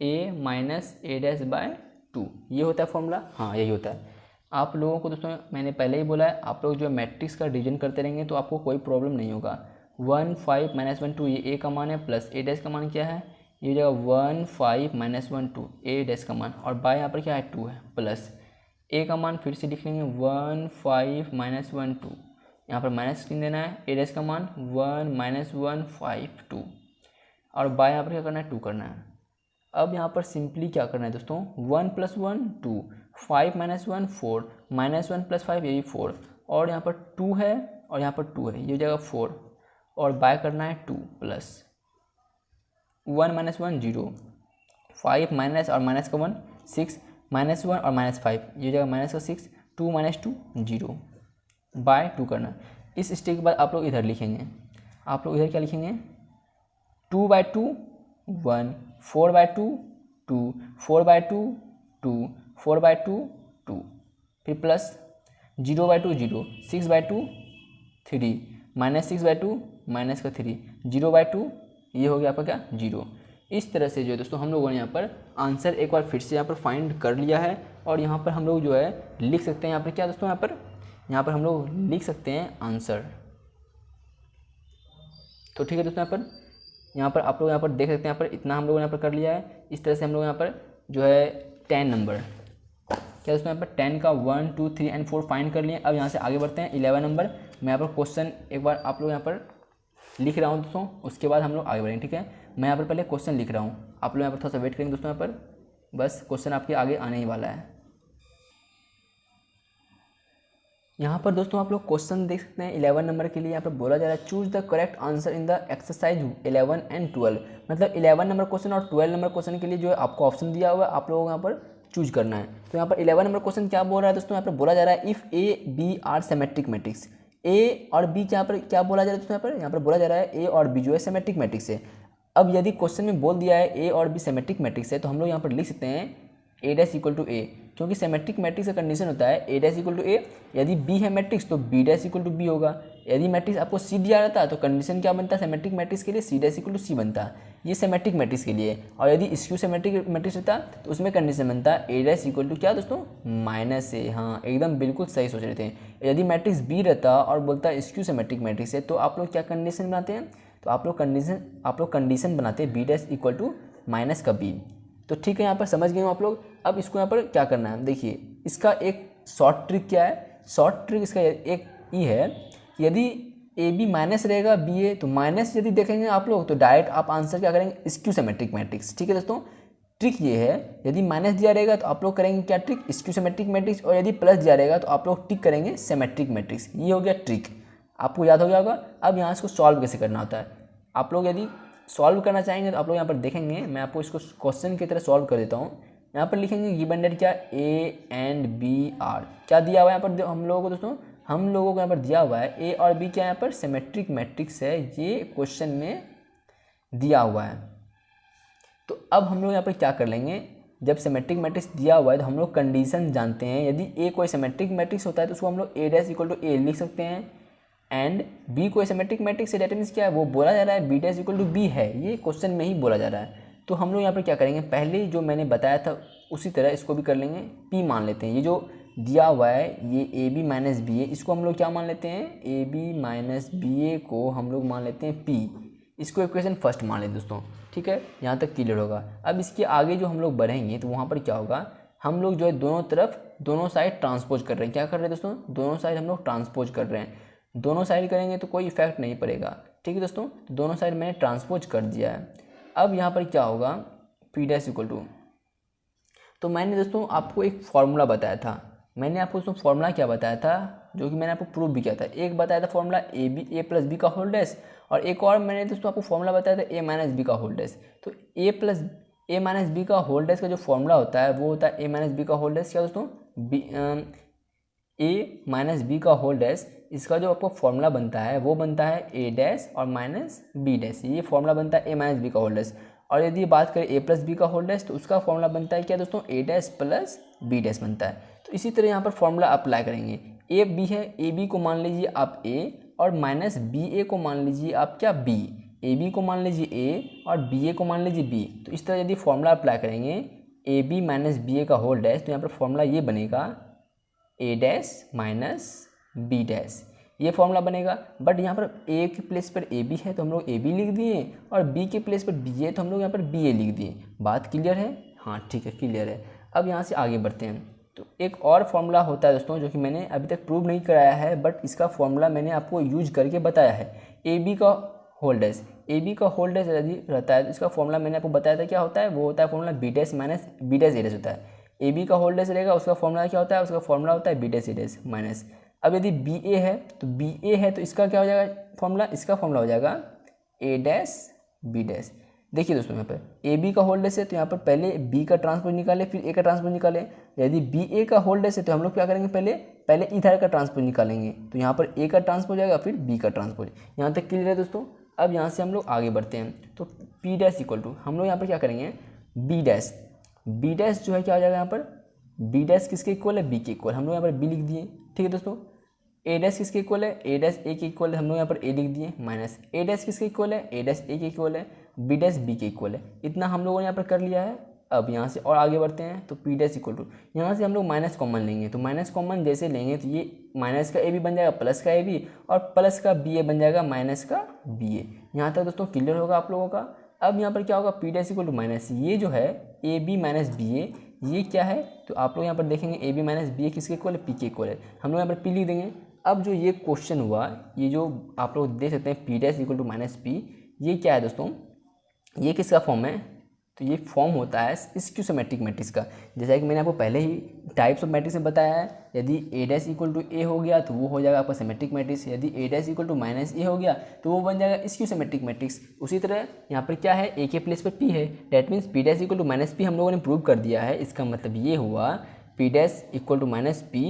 a माइनस a'/2, ये होता है फॉर्मूला। हाँ यही होता है। आप लोगों को दोस्तों मैंने पहले ही बोला है, आप लोग जो मैट्रिक्स का डिवीजन करते रहेंगे तो आपको कोई प्रॉब्लम नहीं होगा। 1 5 -1 2 ये a का मान है, प्लस a' का मान क्या है, ये हो जाएगा 1 5 -1 2 a' का मान, और बाय यहाँ पर क्या है 2 है, प्लस a का मान फिर से लिख लेंगे 1 5 -1 2, यहाँ पर माइनस किन देना है, a' का मान 1 -1 5 2, और बाय यहाँ पर क्या करना है 2 करना है। अब यहाँ पर सिंपली क्या करना है दोस्तों, 1 + 1 2, 5 माइनस 1 4, -1 + 5 यही 4, और यहाँ पर 2 है और यहाँ पर 2 है, ये हो जाएगा 4, और बाय करना है 2 प्लस 1 - 1 0, 5 माइनस और माइनस का 1 6, -1 और -5 ये हो जाएगा माइनस का 6, 2 - 2 0, बाय 2 करना। इस स्टेप के बाद आप लोग इधर लिखेंगे, आप लोग इधर क्या लिखेंगे, 2/2 1, 4/2 2, 4/2 2, 4/2 2, फिर प्लस 0/2 0, 6/2 3, -6/2 माइनस का 3, 0/2 ये हो गया आपका क्या 0। इस तरह से जो है दोस्तों हम लोगों ने यहाँ पर आंसर एक बार फिर से यहाँ पर फाइंड कर लिया है, और यहाँ पर हम लोग जो है लिख सकते हैं यहाँ पर क्या दोस्तों, यहाँ पर हम लोग लिख सकते हैं आंसर। तो ठीक है दोस्तों, यहाँ पर आप लोग यहाँ पर देख सकते हैं, यहाँ पर इतना हम लोगों ने यहाँ पर कर लिया है। इस तरह से हम लोग यहाँ पर जो है 10 नंबर क्या दोस्तों यहाँ पर 10 का 1 2 3 और 4 फाइंड कर लिए। अब यहाँ से आगे बढ़ते हैं 11 नंबर। मैं यहाँ पर क्वेश्चन एक बार आप लोग यहाँ पर लिख रहा हूँ दोस्तों, उसके बाद हम लोग आगे बढ़ेंगे, ठीक है। मैं यहाँ पर पहले क्वेश्चन लिख रहा हूँ, आप लोग यहाँ पर थोड़ा सा वेट करेंगे दोस्तों, यहाँ पर बस क्वेश्चन आपके आगे आने ही वाला है। यहाँ पर दोस्तों आप लोग क्वेश्चन देख सकते हैं 11 नंबर के लिए यहाँ पर बोला जा रहा है choose the correct answer in the exercise 11 and 12। मतलब 11 नंबर क्वेश्चन और 12 नंबर क्वेश्चन के लिए जो है आपको ऑप्शन दिया हुआ है, आप लोगों को यहाँ पर चूज करना है। तो यहाँ पर 11 नंबर क्वेश्चन क्या बोल रहा है दोस्तों, यहाँ पर बोला जा रहा है if A B are symmetric matrix, A और बी यहाँ पर क्या बोला जा रहा है दोस्तों, यहाँ पर बोला जा रहा है ए और बी जो है सिमेट्रिक मैट्रिक्स है। अब यदि क्वेश्चन में बोल दिया है ए और बी सिमेट्रिक मैट्रिक्स है, तो हम लोग यहाँ पर लिख सकते हैं A dash equal to A, क्योंकि सिमेट्रिक मैट्रिक्स का कंडीशन होता है A dash equal to A. यदि बी है मैट्रिक्स तो B dash equal to B होगा। यदि मैट्रिक्स आपको सी दिया रहता है तो कंडीशन क्या बनता है सिमेट्रिक मैट्रिक्स के लिए, सी डैश इक्वल टू सी बनता है, ये सिमेट्रिक मैट्रिक्स के लिए। और यदि स्क्यू सिमेट्रिक मैट्रिक्स रहता तो उसमें कंडीशन बनता है ए डैश इक्वल टू क्या दोस्तों, माइनस ए। हाँ एकदम बिल्कुल सही सोच रहे थे। यदि मैट्रिक्स बी रहता और बोलता है स्क्यू सिमेट्रिक मैट्रिक्स है, तो आप लोग क्या कंडीशन बनाते हैं, तो आप लोग कंडीशन बनाते हैं B dash equal to minus का बी। तो ठीक है, यहाँ पर समझ गए हो आप लोग। अब इसको यहाँ पर क्या करना है, देखिए इसका एक शॉर्ट ट्रिक क्या है, शॉर्ट ट्रिक इसका एक ये है कि यदि ए बी माइनस रहेगा बी ए, तो माइनस यदि देखेंगे आप लोग तो डायरेक्ट आप आंसर क्या करेंगे, स्क्यू सिमेट्रिक मैट्रिक्स। ठीक है दोस्तों, ट्रिक ये है, यदि माइनस दिया रहेगा तो आप लोग करेंगे क्या ट्रिक, स्क्यू सिमेट्रिक मैट्रिक्स, और यदि प्लस दिया रहेगा तो आप लोग टिक करेंगे सिमेट्रिक मैट्रिक्स। ये हो गया ट्रिक, आपको याद हो गया होगा। अब यहाँ इसको सॉल्व कैसे करना होता है, आप लोग यदि सॉल्व करना चाहेंगे तो आप लोग यहाँ पर देखेंगे, मैं आपको इसको क्वेश्चन की तरह सॉल्व कर देता हूँ। यहाँ पर लिखेंगे गिवन डेट क्या, ए एंड बी आर, क्या दिया हुआ है यहाँ पर हम लोगों को दोस्तों, हम लोगों को यहाँ पर दिया हुआ है ए और बी क्या यहाँ पर सिमेट्रिक मैट्रिक्स है, ये क्वेश्चन में दिया हुआ है। तो अब हम लोग यहाँ पर क्या कर लेंगे, जब सिमेट्रिक मैट्रिक्स दिया हुआ है तो हम लोग कंडीशन जानते हैं। यदि ए कोई सिमेट्रिक मैट्रिक्स होता है तो उसको हम लोग A dash equal to A लिख सकते हैं, एंड बी कोई सिमेट्रिक मैट्रिक्स है, डेट मीन्स क्या है, वो बोला जा रहा है B dash equal to B है, ये क्वेश्चन में ही बोला जा रहा है। तो हम लोग यहाँ पर क्या करेंगे, पहले जो मैंने बताया था उसी तरह इसको भी कर लेंगे, पी मान लेते हैं। ये जो दिया हुआ है ये ए बी माइनस बी ए, इसको हम लोग क्या मान लेते हैं, ए बी माइनस बी ए को हम लोग मान लेते हैं पी, इसको इक्वेशन फर्स्ट मान लेते दोस्तों। ठीक है, यहाँ तक क्लियर होगा। अब इसके आगे जो हम लोग बढ़ेंगे तो वहाँ पर क्या होगा, हम लोग जो है दोनों तरफ दोनों साइड ट्रांसपोज कर रहे हैं। क्या कर रहे हैं दोस्तों, दोनों साइड हम लोग ट्रांसपोज कर रहे हैं। दोनों साइड करेंगे तो कोई इफेक्ट नहीं पड़ेगा। ठीक है दोस्तों, दोनों साइड मैंने ट्रांसपोज कर दिया है। अब यहाँ पर क्या होगा, पी डैश इक्वल टू, तो मैंने दोस्तों आपको एक फॉर्मूला बताया था, मैंने आपको दोस्तों फॉर्मूला क्या बताया था, जो कि मैंने आपको प्रूव भी किया था। एक बताया था फॉर्मूला ए प्लस बी का होल डैश, और एक और मैंने दोस्तों आपको फॉर्मूला बताया था ए माइनस बी का होल डैश। तो ए माइनस बी का होल डैश का जो फॉर्मूला होता है वो होता है ए माइनस बी का होल डैश क्या दोस्तों, ए माइनस बी का होल डैश, इसका जो आपको फॉर्मूला बनता है वो बनता है ए डैश और माइनस बी डैश, ये फॉर्मूला बनता है ए माइनस बी का होल डैश। और यदि बात करें ए प्लस बी का होल डैश तो उसका फॉर्मूला बनता है क्या दोस्तों, ए डैश प्लस बी डैश बनता है। तो इसी तरह यहाँ पर फॉर्मूला अप्लाई करेंगे, ए बी है, ए बी को मान लीजिए आप ए, और माइनस बी ए को मान लीजिए आप क्या बी, ए बी को मान लीजिए ए और बी ए को मान लीजिए बी। तो इस तरह यदि फॉर्मूला अप्लाई करेंगे ए बी माइनस बी ए का होल डैश, तो यहाँ पर फॉर्मूला ये बनेगा ए डैश माइनस बी डैश, ये फॉर्मूला बनेगा। बट यहाँ पर ए के प्लेस पर ए बी है तो हम लोग ए बी लिख दिए, और बी के प्लेस पर बी ए तो हम लोग यहाँ पर बी ए लिख दिए। बात क्लियर है, हाँ ठीक है क्लियर है। अब यहाँ से आगे बढ़ते हैं। तो एक और फॉर्मूला होता है दोस्तों जो कि मैंने अभी तक प्रूव नहीं कराया है, बट इसका फॉर्मूला मैंने आपको यूज करके बताया है। ए बी का होल डैश, ए बी का होल डैश यदि रहता है तो इसका फॉर्मूला मैंने आपको बताया था क्या होता है, वो होता है formula B dash minus B dash A dash होता है। ए बी का होल डैश रहेगा, उसका फॉर्मूला क्या होता है, उसका फॉर्मूला होता है B dash A dash minus. अब यदि बी ए है तो इसका क्या हो जाएगा फॉर्मूला, इसका फॉर्मूला हो जाएगा ए डैश बी डैश। देखिए दोस्तों यहाँ पर ए बी का होल डैश है तो यहाँ पर पहले बी का ट्रांसपोज निकाले फिर ए का ट्रांसपोज निकाले। यदि बी ए का होल डैश है तो हम लोग क्या करेंगे, पहले इधर का ट्रांसपोज निकालेंगे, तो यहाँ पर ए का ट्रांसपोज जाएगा फिर बी का ट्रांसपोज। यहाँ तक क्लियर है दोस्तों। अब यहाँ से हम लोग आगे बढ़ते हैं, तो पी डैश इक्वल टू हम लोग यहाँ पर क्या करेंगे, बी डैश जो है क्या हो जाएगा यहाँ पर, बी डैश किसके इक्वल है, बी के इक्वल, हम लोग यहाँ पर बी लिख दिए। ठीक है दोस्तों, ए डैश किसके इक्वल है, ए डैश ए के इक्वल है, हम लोग यहाँ पर ए लिख दिए माइनस ए डैश किसके इक्वल है, ए डैश ए के इक्वल है, बी डैश बी के इक्वल है। इतना हम लोगों ने यहाँ पर कर लिया है। अब यहाँ से और आगे बढ़ते हैं, तो पी डैश इक्वल टू यहाँ से हम लोग माइनस कॉमन लेंगे, तो माइनस कॉमन जैसे लेंगे तो ये माइनस का ए बी बन जाएगा प्लस का ए बी और प्लस का बी ए बन जाएगा माइनस का बी ए। यहाँ तक दोस्तों क्लियर होगा आप लोगों का। अब यहाँ पर क्या होगा, P dash equal to minus ये जो है A B minus B A, ये क्या है, तो आप लोग यहाँ पर देखेंगे A B minus B A किसके इक्वल है, पी के इक्वल है, हम लोग यहाँ पर पी लिख देंगे। अब जो ये क्वेश्चन हुआ, ये जो आप लोग देख सकते हैं P dash equal to minus P, ये क्या है दोस्तों, ये किसका फॉर्म है, तो ये फॉर्म होता है स्क्यू सिमेट्रिक मैट्रिक्स का। जैसा कि मैंने आपको पहले ही टाइप्स ऑफ मैट्रिक्स में बताया है, यदि ए डैश इक्वल टू ए हो गया तो वो हो जाएगा आपका सिमेट्रिक मैट्रिक्स, यदि ए डैश इक्वल टू माइनस ए हो गया तो वो बन जाएगा स्क्यू सिमेट्रिक मैट्रिक्स। उसी तरह यहाँ पर क्या है, ए के प्लेस पर पी है, that means P dash equal to minus P हम लोगों ने प्रूव कर दिया है। इसका मतलब ये हुआ P dash equal to minus P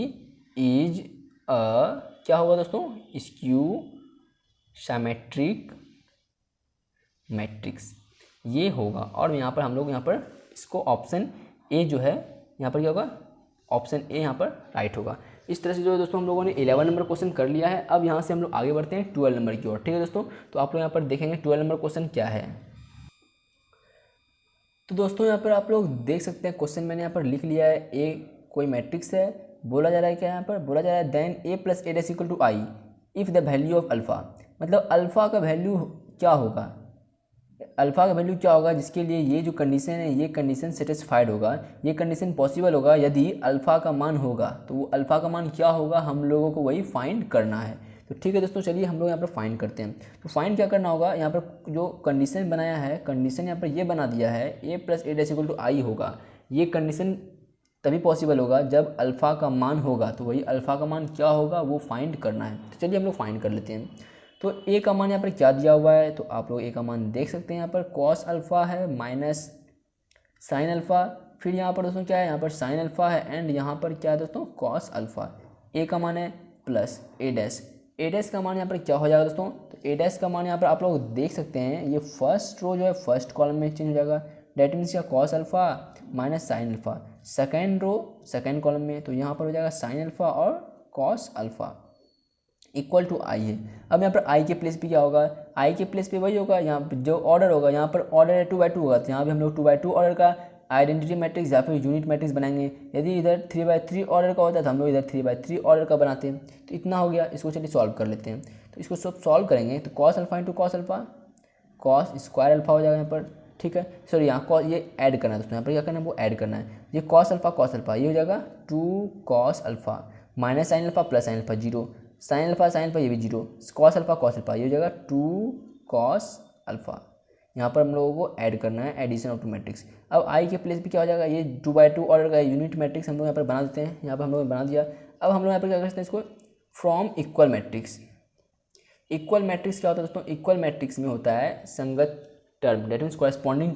is क्या होगा दोस्तों, स्क्यू सिमेट्रिक मैट्रिक्स, ये होगा। और यहाँ पर हम लोग यहाँ पर इसको ऑप्शन ए जो है यहाँ पर क्या होगा, ऑप्शन ए यहाँ पर राइट होगा। इस तरह से जो है दोस्तों हम लोगों ने 11 नंबर क्वेश्चन कर लिया है। अब यहाँ से हम लोग आगे बढ़ते हैं 12 नंबर की ओर। ठीक है दोस्तों, तो आप लोग यहाँ पर देखेंगे 12 नंबर क्वेश्चन क्या है। तो दोस्तों यहाँ पर आप लोग देख सकते हैं क्वेश्चन मैंने यहाँ पर लिख लिया है। ए कोई मैट्रिक्स है, बोला जा रहा है क्या, यहाँ पर बोला जा रहा है then A plus A dash equal to I if the value of alpha, मतलब अल्फ़ा का वैल्यू क्या होगा, अल्फ़ा का वैल्यू क्या होगा जिसके लिए ये जो कंडीशन है ये कंडीशन सेटिस्फाइड होगा, ये कंडीशन पॉसिबल होगा यदि अल्फ़ा का मान होगा, तो वो अल्फ़ा का मान क्या होगा हम लोगों को वही फाइंड करना है। तो ठीक है दोस्तों, चलिए हम लोग यहाँ पर फाइंड करते हैं। तो फाइंड क्या करना होगा, यहाँ पर जो कंडीशन बनाया है, कंडीशन यहाँ पर ये बना दिया है A plus A dash equal to I होगा, ये कंडीशन तभी पॉसिबल होगा जब अल्फ़ा का मान होगा, तो वही अल्फ़ा का मान क्या होगा वो फाइंड करना है। तो चलिए हम लोग फाइंड कर लेते हैं। तो ए का मान यहाँ पर क्या दिया हुआ है, तो आप लोग ए का मान देख सकते हैं, यहाँ पर कॉस अल्फ़ा है माइनस साइन अल्फ़ा, फिर यहाँ पर दोस्तों क्या है, यहाँ पर साइन अल्फ़ा है एंड यहाँ पर क्या है दोस्तों कॉस अल्फ़ा। ए का मान है प्लस ए डैश का मान यहाँ पर क्या हो जाएगा दोस्तों, तो ए डैश का मान यहाँ पर आप लोग देख सकते हैं, ये फर्स्ट रो जो है फर्स्ट कॉलम में चेंज हो जाएगा, डेट मीन्स क्या cos alpha minus sine alpha. Second row second column में, तो यहाँ पर हो जाएगा साइन अल्फ़ा और cos alpha equal to I है। अब यहाँ पर आई के प्लेस पे क्या होगा, आई के प्लेस पे वही होगा, यहाँ पर जो ऑर्डर होगा, यहाँ पर ऑर्डर है 2/2 होगा, तो यहाँ पे हम लोग 2/2 ऑर्डर का आइडेंटिटी मैट्रिक्स या फिर यूनिट मैट्रिक्स बनाएंगे। यदि इधर 3/3 ऑर्डर का होता है तो हम लोग इधर 3/3 ऑर्डर का बनाते हैं। तो इतना हो गया, इसको चलिए सॉल्व कर लेते हैं। तो इसको सब सॉल्व करेंगे तो cos alpha into cos alpha, cos square alpha हो जाएगा यहाँ पर। ठीक है, सॉरी यहाँ कॉस ये ऐड करना है दोस्तों, यहाँ पर क्या करना है वो ऐड करना है। ये कॉस अल्फ़ा ये हो जाएगा 2 cos alpha minus sine alpha plus sine alpha 0, sign alpha ये भी 0, कॉस अल्फ़ा ये हो जाएगा 2 कॉस अल्फ़ा। यहाँ पर हम लोगों को ऐड करना है, एडिशन ऑफ टू मैट्रिक्स। अब आई के प्लेस पे क्या हो जाएगा, ये 2/2 ऑर्डर का यूनिट मैट्रिक्स हम लोग यहाँ पर बना देते हैं। यहाँ पर हम लोग बना दिया। अब हम लोग यहाँ पर क्या करते हैं, इसको from equal matrix. Equal matrix क्या होता है दोस्तों, इक्वल मैट्रिक्स में होता है संगत term, that means corresponding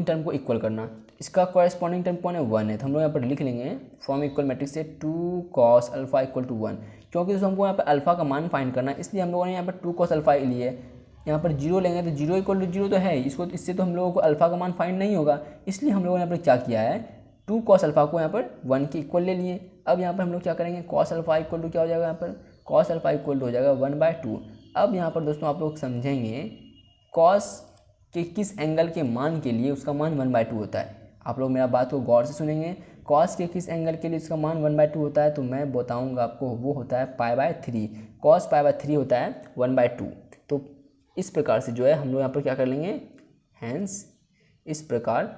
term को इक्वल करना। इसका कॉरेस्पॉन्डिंग टर्म कौन है, 1 है, तो हम लोग यहाँ पर लिख लेंगे फ्रॉम इक्वल मैट्रिक्स से 2 कॉस अल्फ़ा इक्वल टू 1, क्योंकि दोस्तों हमको यहाँ पर अल्फ़ा का मान फाइंड करना है, इसलिए हम लोगों ने यहाँ पर 2 कॉस अल्फ़ा लिए। यहाँ पर 0 लेंगे तो 0 इक्वल टू 0 तो है, इसको इससे तो हम लोगों को अल्फ़ा का मान फाइंड नहीं होगा, इसलिए हम लोगों ने यहाँ पर क्या किया है 2 कॉस अल्फ़ा को यहाँ पर 1 के इक्वल ले लिए। अब यहाँ पर हम लोग क्या करेंगे, कॉस अल्फ़ा इक्वल टू क्या हो जाएगा, यहाँ पर कॉस अल्फ़ा इक्वल टू हो जाएगा 1/2। अब यहाँ पर दोस्तों आप लोग समझेंगे कॉस के किस एंगल के मान के लिए उसका मान 1/2 होता है। आप लोग मेरा बात को गौर से सुनेंगे, कॉस के किस एंगल के लिए इसका मान 1/2 होता है, तो मैं बताऊंगा आपको, वो होता है π/3, कॉस π/3 होता है 1/2। तो इस प्रकार से जो है हम लोग यहाँ पर क्या कर लेंगे, हैंस इस प्रकार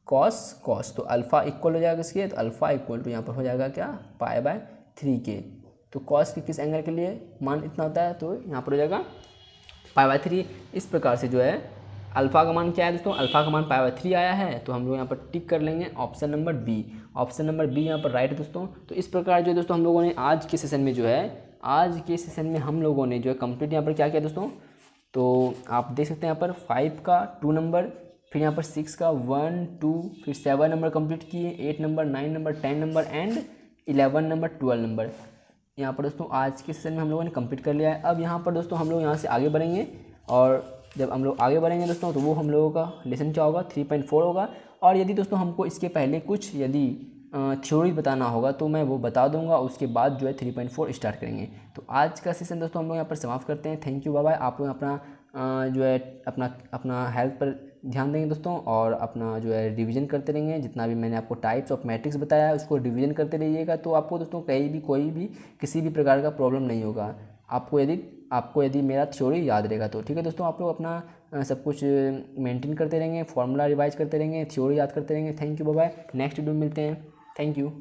कॉस तो अल्फ़ा इक्वल हो जाएगा इसके, तो अल्फ़ा इक्वल टू यहाँ पर हो जाएगा क्या π/3 के। तो कॉस के किस एंगल के लिए मान इतना होता है, तो यहाँ पर हो जाएगा π/3। इस प्रकार से जो है अल्फ़ा का मान क्या है दोस्तों, अल्फ़ा का मान π/3 आया है, तो हम लोग यहाँ पर टिक कर लेंगे option number B. Option number B यहाँ पर राइट है दोस्तों। तो इस प्रकार जो है दोस्तों हम लोगों ने आज के सेशन में जो है, आज के सेशन में हम लोगों ने जो है कंप्लीट यहाँ पर क्या किया दोस्तों, तो आप देख सकते हैं यहाँ पर 5 का 2 नंबर, फिर यहाँ पर 6 का 1 2, फिर 7 नंबर कंप्लीट किए, 8 number, 9 number, 10 number and 11 number, 12 number. यहाँ पर दोस्तों आज के सेशन में हम लोगों ने कंप्लीट कर लिया है। अब यहाँ पर दोस्तों हम लोग यहाँ से आगे बढ़ेंगे, और जब हम लोग आगे बढ़ेंगे दोस्तों तो वो हम लोगों का लेसन क्या होगा, 3.4 होगा। और यदि दोस्तों हमको इसके पहले कुछ यदि थ्योरी बताना होगा तो मैं वो बता दूंगा, उसके बाद जो है 3.4 स्टार्ट करेंगे। तो आज का सेशन दोस्तों हम लोग यहाँ पर समाप्त करते हैं। Thank you, bye bye. आप लोग अपना जो है अपना हेल्थ पर ध्यान देंगे दोस्तों, और अपना जो है रिवीजन करते रहेंगे। जितना भी मैंने आपको टाइप्स ऑफ मैट्रिक्स बताया है उसको रिवीजन करते रहिएगा, तो आपको दोस्तों कहीं भी कोई भी किसी भी प्रकार का प्रॉब्लम नहीं होगा आपको यदि मेरा थ्योरी याद रहेगा तो। ठीक है दोस्तों, आप लोग अपना सब कुछ मेंटेन करते रहेंगे, फॉर्मूला रिवाइज करते रहेंगे, थ्योरी याद करते रहेंगे। Thank you, bye bye. Next video में मिलते हैं। Thank you.